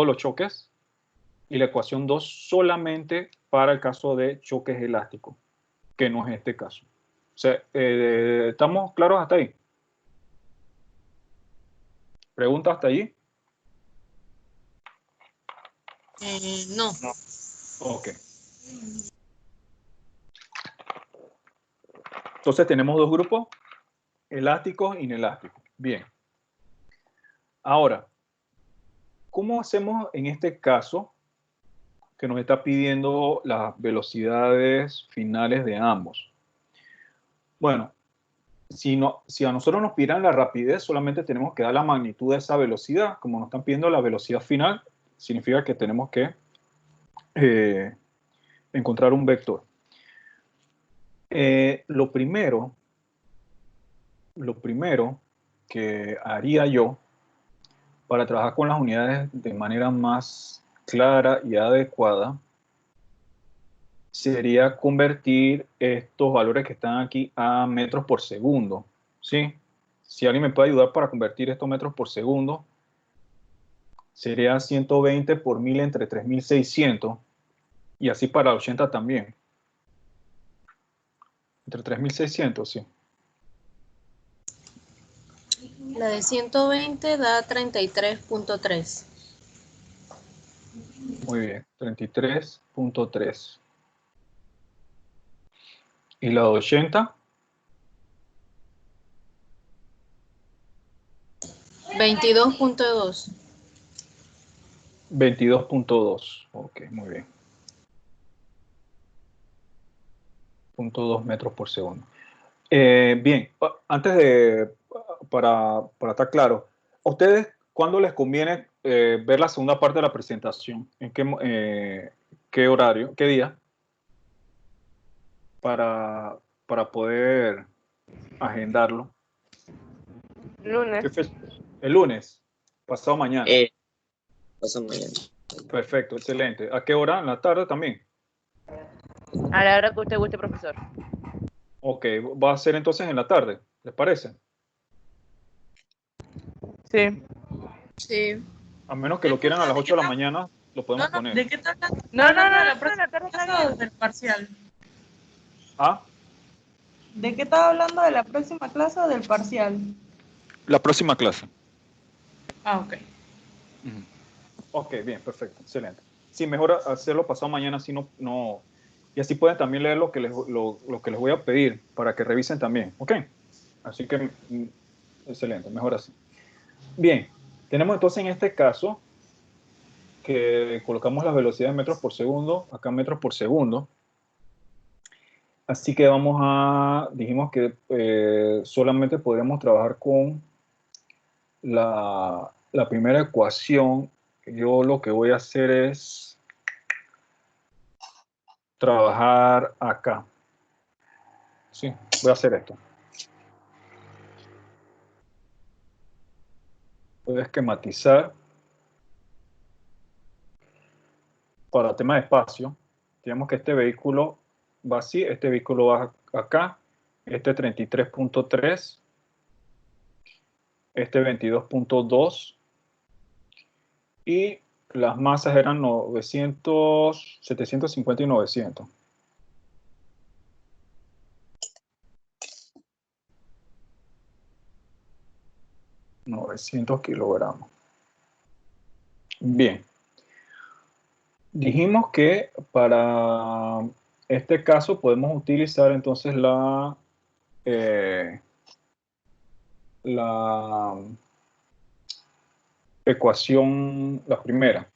los choques y la ecuación 2 solamente para el caso de choques elásticos, que no es este caso. O sea, ¿estamos claros hasta ahí? ¿Pregunta hasta ahí? No. Ok. Entonces tenemos dos grupos, elásticos e inelásticos. Bien. Ahora, ¿cómo hacemos en este caso que nos está pidiendo las velocidades finales de ambos? Bueno, si a nosotros nos pidieran la rapidez, solamente tenemos que dar la magnitud de esa velocidad. Como nos están pidiendo la velocidad final, significa que tenemos que encontrar un vector. Lo primero que haría yo para trabajar con las unidades de manera más clara y adecuada sería convertir estos valores que están aquí a metros por segundo, ¿sí? Si alguien me puede ayudar para convertir estos metros por segundo, sería 120 por 1000 entre 3600 y así para 80 también. Entre 3600, sí. La de 120 da 33.3. Muy bien, 33.3. ¿Y la de 80? 22.2. 22.2. Ok, muy bien. 0.2 metros por segundo. Bien, antes de, para estar claro, ¿a ustedes cuándo les conviene ver la segunda parte de la presentación? ¿En qué horario, qué día? Para poder agendarlo. Lunes. ¿Qué fecha? El lunes, pasado mañana. Pasado mañana. Perfecto, excelente. ¿A qué hora? ¿En la tarde también? A la hora que usted guste, profesor. Ok, va a ser entonces en la tarde, ¿les parece? Sí. Sí. A menos que lo quieran a las 8 de la mañana, lo podemos poner. ¿De qué está hablando? No, ¿De la la tarde está presentación o bien. del parcial? ¿Ah? ¿De qué estaba hablando? ¿De la próxima clase o del parcial? La próxima clase. Ah, ok. Ujú. Ok, bien, perfecto, excelente. Sí, mejor hacerlo pasado mañana, así no, y así pueden también leer lo que les voy a pedir para que revisen también, ¿ok? Así que, excelente, mejor así. Bien, tenemos entonces en este caso que colocamos la velocidad en metros por segundo, acá en metros por segundo. Así que dijimos que solamente podríamos trabajar con la primera ecuación. Yo lo que voy a hacer es trabajar acá. Sí, voy a hacer esto. Voy a esquematizar para tema de espacio. Digamos que este vehículo va así, este vehículo va acá, este 33.3, este 22.2 y las masas eran 900, 750 y 900. 900 kilogramos. Bien. Dijimos que para este caso podemos utilizar entonces la ecuación, la primera.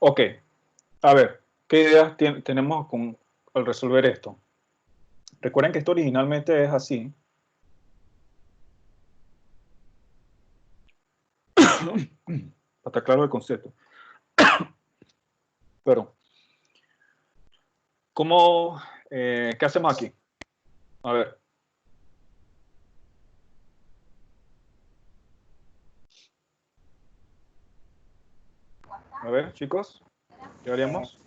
Ok, a ver, ¿qué ideas tenemos al resolver esto? Recuerden que esto originalmente es así. Para estar claro el concepto. Pero, ¿qué hacemos aquí? A ver. A ver, chicos, ¿qué haríamos?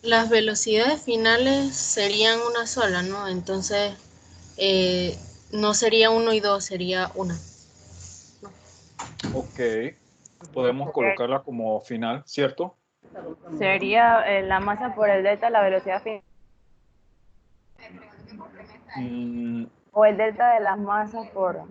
Las velocidades finales serían una sola, ¿no? Entonces, no sería 1 y 2, sería una. Ok, podemos colocarla como final, ¿cierto? Sería la masa por el delta, la velocidad final, Mm, o el delta de las masas por...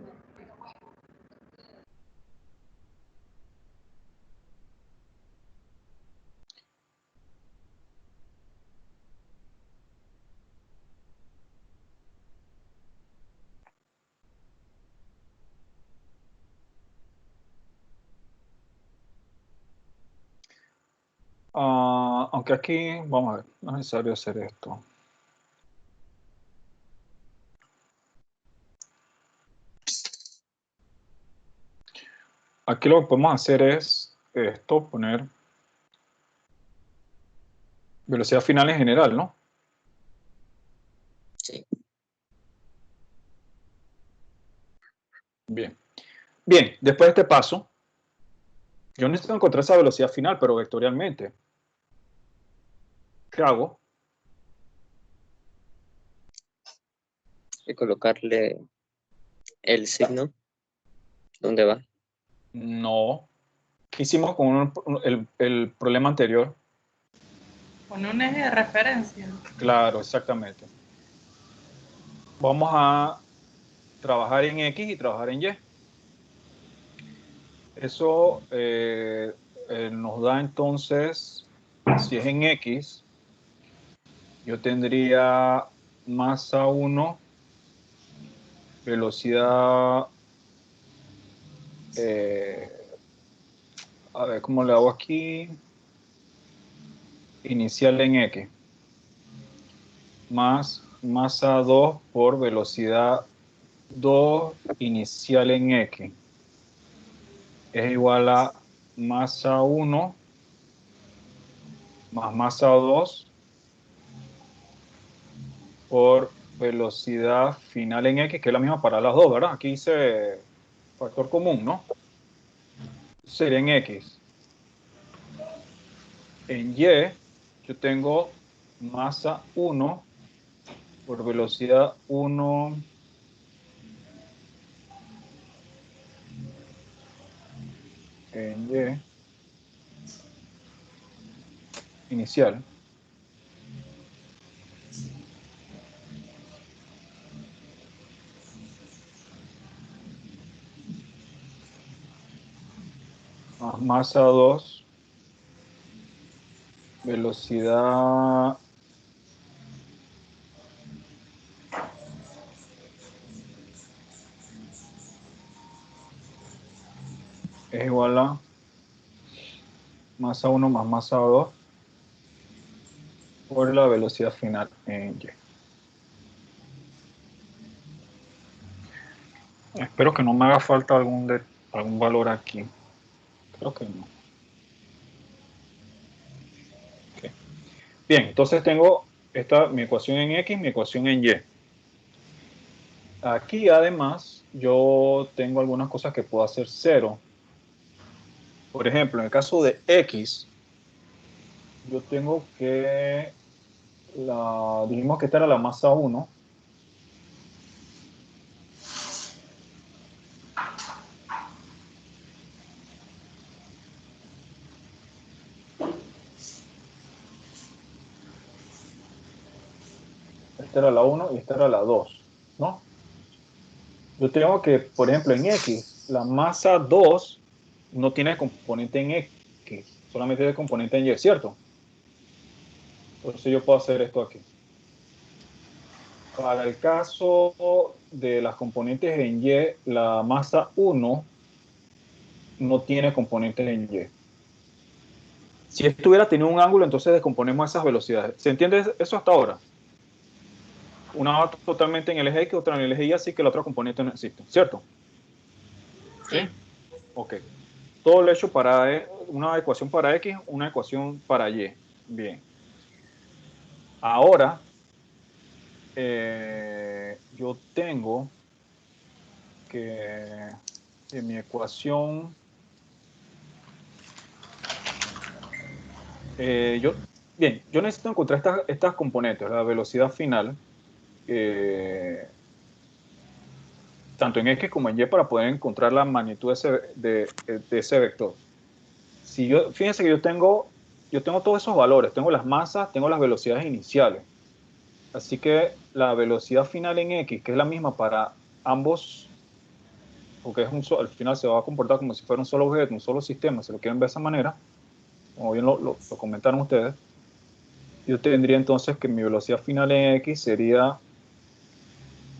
aunque aquí, vamos a ver, no es necesario hacer esto. Aquí lo que podemos hacer es esto, poner velocidad final en general, ¿no? Sí. Bien. Bien, después de este paso, yo necesito encontrar esa velocidad final, pero vectorialmente. ¿Qué hago? Y colocarle el signo. ¿Dónde va? No. ¿Qué hicimos con el problema anterior? Con un eje de referencia. Claro, exactamente. Vamos a trabajar en X y trabajar en Y. Eso nos da entonces, si es en X, yo tendría masa 1, velocidad, a ver cómo le hago aquí, inicial en X, más masa 2 por velocidad 2 inicial en X, es igual a masa 1 más masa 2 por velocidad final en X, que es la misma para las dos, ¿verdad? Aquí dice factor común, ¿no? Sería en X. En Y, yo tengo masa 1 por velocidad 1 en Y inicial. Más masa 2, velocidad es igual a masa 1 más masa 2 por la velocidad final en Y. Espero que no me haga falta algún valor aquí. Creo que no. Okay. Bien, entonces tengo mi ecuación en X, mi ecuación en Y. Aquí además yo tengo algunas cosas que puedo hacer cero. Por ejemplo, en el caso de X, yo tengo que, dijimos que esta era la masa 1. Esta era la 1 y esta era la 2, ¿no? Yo tengo que, por ejemplo, en X, la masa 2 no tiene componente en X, solamente tiene componente en Y, ¿cierto? Entonces yo puedo hacer esto aquí. Para el caso de las componentes en Y, la masa 1 no tiene componentes en Y. Si esto hubiera tenido un ángulo, entonces descomponemos esas velocidades. ¿Se entiende eso hasta ahora? Una va totalmente en el eje X, otra en el eje Y, así que la otra componente no existe, ¿cierto? Sí. Ok. Todo lo he hecho para una ecuación para X, una ecuación para Y. Bien. Ahora, yo tengo que en mi ecuación, yo necesito encontrar estas componentes, la velocidad final, tanto en X como en Y, para poder encontrar la magnitud de ese vector. Fíjense que yo tengo todos esos valores, tengo las masas, tengo las velocidades iniciales. Así que la velocidad final en X, que es la misma para ambos, porque al final se va a comportar como si fuera un solo objeto, un solo sistema, si lo quieren ver de esa manera, como bien lo comentaron ustedes, yo tendría entonces que mi velocidad final en X sería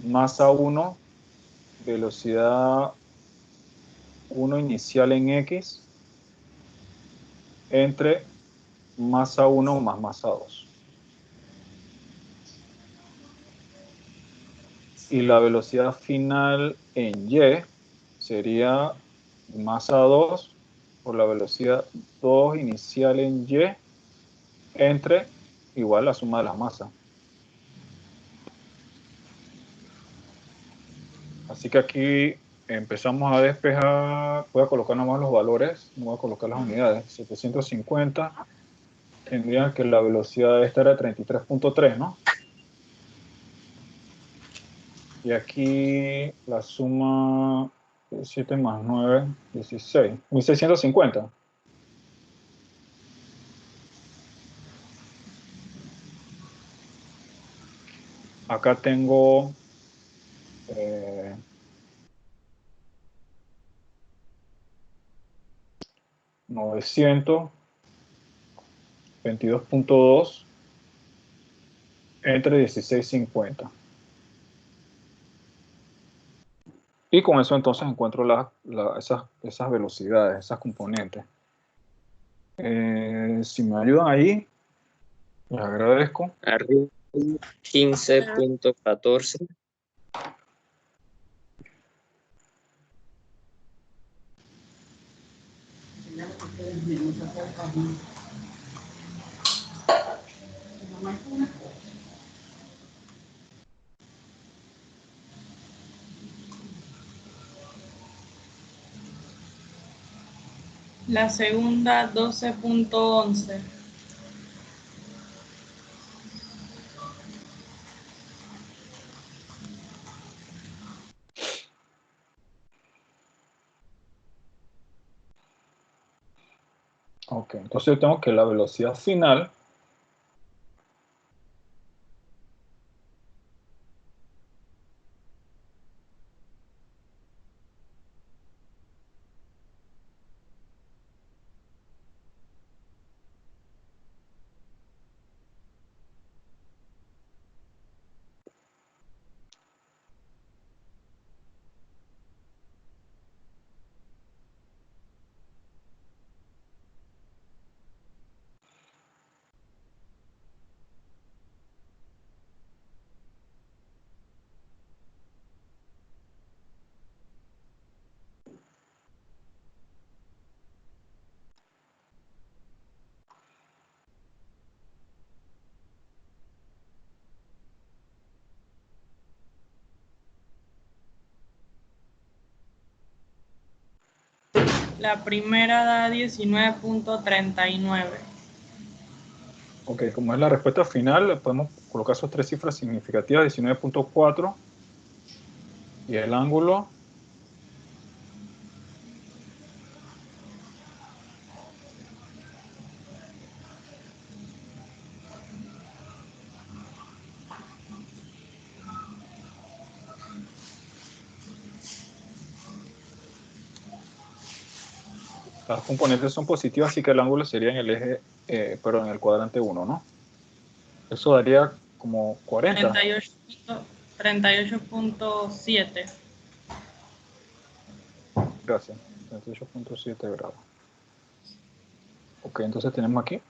masa 1, velocidad 1 inicial en X, entre masa 1 más masa 2. Y la velocidad final en Y sería masa 2 por la velocidad 2 inicial en Y entre igual la suma de las masas. Así que aquí empezamos a despejar. Voy a colocar nomás los valores, no voy a colocar las unidades. 750 tendría que la velocidad de esta era 33.3, ¿no? Y aquí la suma 7 más 9, 16. 1650. Acá tengo 922.2 entre 1650. Y con eso entonces encuentro esas velocidades, esas componentes. Si me ayudan ahí, les agradezco. Arriba 15.14. La segunda 12.11. Ok, entonces yo tengo que la velocidad final La primera da 19.39. Ok, como es la respuesta final, le podemos colocar sus tres cifras significativas, 19.4 y el ángulo las componentes son positivas, así que el ángulo sería en el eje, perdón, en el cuadrante 1, ¿no? Eso daría como 40. 38.7. Gracias. 38.7 grados. Ok, entonces tenemos aquí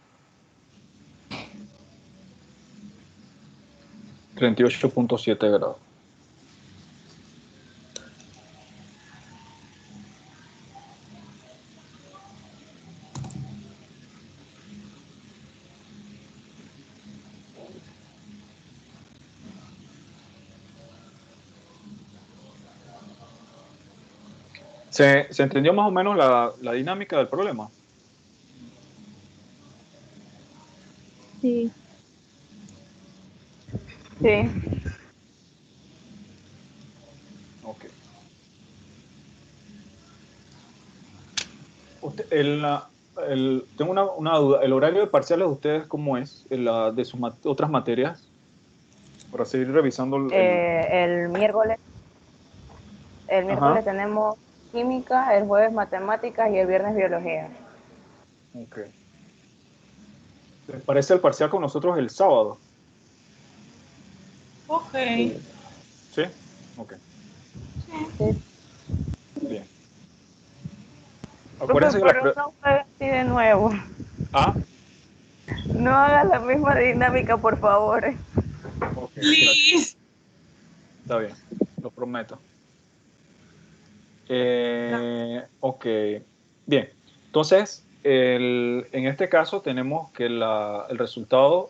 38.7 grados. ¿Se entendió más o menos la dinámica del problema? Sí. Sí. Ok. Tengo una duda. ¿El horario de parciales de ustedes cómo es? De sus otras materias? Para seguir revisando El miércoles. El Ajá. miércoles tenemos química, el jueves matemáticas y el viernes biología. Ok. ¿Les parece el parcial con nosotros el sábado? Ok. ¿Sí? Ok. Sí. Bien. Profe, Acuérdense que pero no juegue así de nuevo. Ah, No haga la misma dinámica, por favor. ok, gracias. Please. Está bien, lo prometo. Ok, bien. Entonces, en este caso tenemos que el resultado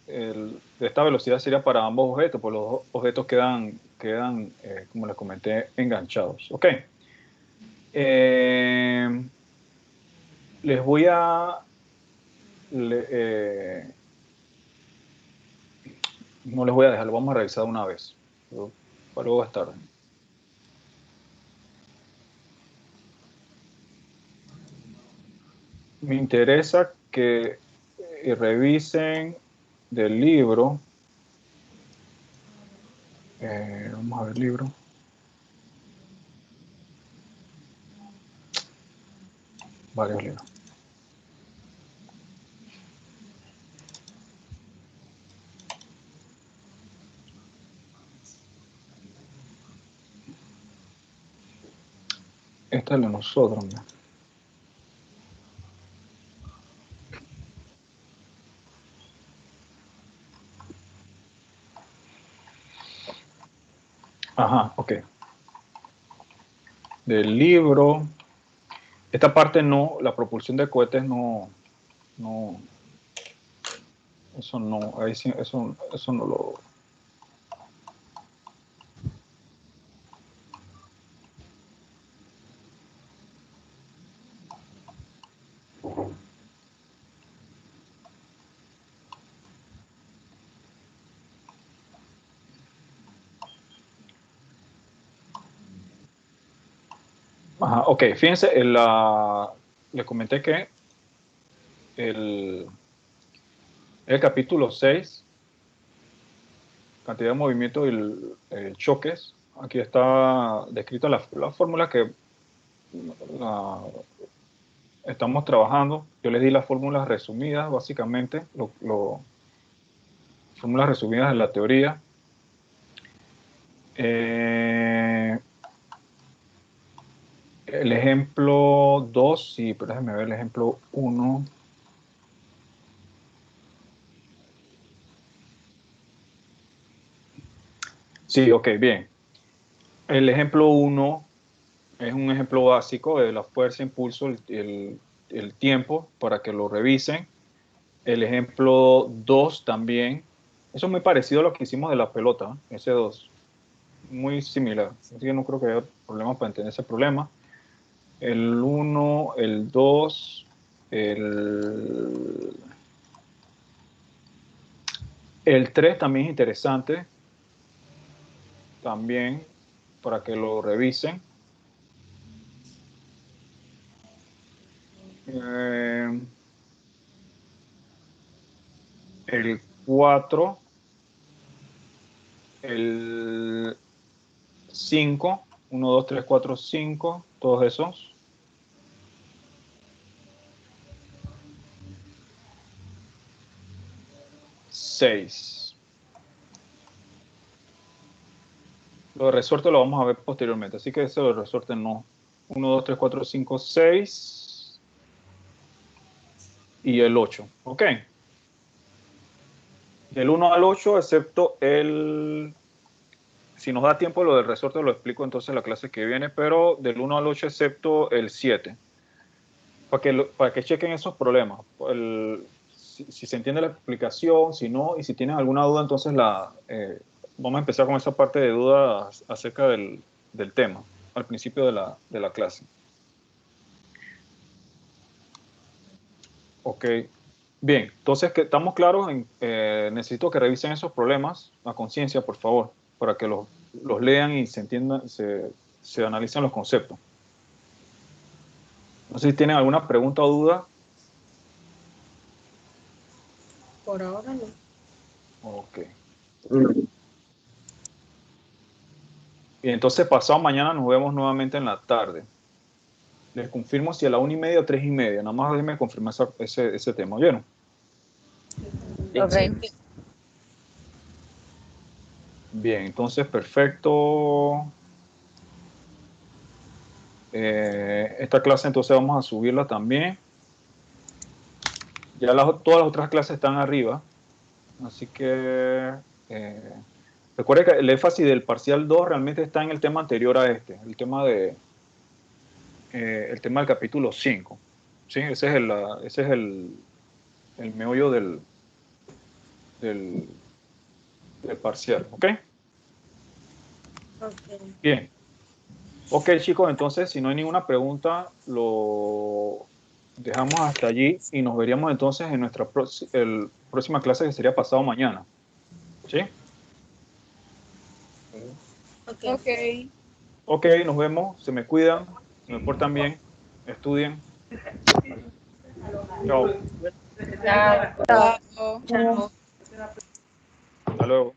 de esta velocidad sería para ambos objetos, pues los dos objetos quedan como les comenté, enganchados. Ok. Eh, les voy a... no les voy a dejar, lo vamos a revisar una vez. Para luego es tarde. Me interesa que revisen del libro. Vamos a ver el libro. Varios libros. Este es el de nosotros, mira. Ajá, ok. Del libro Esta parte no, la propulsión de cohetes no, eso no, ahí sí, eso no lo... Ajá, ok, fíjense, les comenté que el capítulo 6, cantidad de movimiento y choques, aquí está descrita la fórmula que estamos trabajando. Yo les di las fórmulas resumidas, básicamente, fórmulas resumidas de la teoría. El ejemplo 2, sí, pero déjenme ver el ejemplo 1. Sí, ok, bien. El ejemplo 1 es un ejemplo básico de la fuerza, impulso, el tiempo, para que lo revisen. El ejemplo 2 también. Eso es muy parecido a lo que hicimos de la pelota, ese 2. Muy similar. Así que no creo que haya problemas para entender ese problema. El 1, el 2, el 3 también es interesante. También para que lo revisen. El 4, el 5, 1, 2, 3, 4, 5, todos esos. Seis. Lo de resorte lo vamos a ver posteriormente, así que ese de resorte no. 1, 2, 3, 4, 5, 6 y el 8. Ok. Del 1 al 8, excepto el... Si nos da tiempo lo del resorte lo explico entonces en la clase que viene, pero del 1 al 8 excepto el 7. Para que chequen esos problemas. Si se entiende la explicación, si no, y si tienen alguna duda, entonces vamos a empezar con esa parte de dudas acerca del tema, al principio de la clase. Ok, bien, entonces que estamos claros, necesito que revisen esos problemas a conciencia, por favor, para que los lean y se entiendan, se analicen los conceptos. No sé si tienen alguna pregunta o duda. Por ahora no. Ok. Y entonces pasado mañana nos vemos nuevamente en la tarde. Les confirmo si a la 1:30 o 3:30. Nada más déjenme confirmar ese tema. ¿Oyeron? Ok. Bien, entonces perfecto. Esta clase entonces vamos a subirla también. Ya todas las otras clases están arriba. Así que recuerde que el énfasis del parcial 2 realmente está en el tema anterior a este. El tema del capítulo 5. ¿Sí? Ese es el meollo del parcial. ¿Ok? Okay. Bien. Ok, chicos, entonces, si no hay ninguna pregunta, lo dejamos hasta allí y nos veríamos entonces en nuestra próxima clase, que sería pasado mañana. ¿Sí? Okay. Ok, nos vemos. Se me cuidan, se me portan bien, estudien. Chao. Chao. Chao. Hasta luego.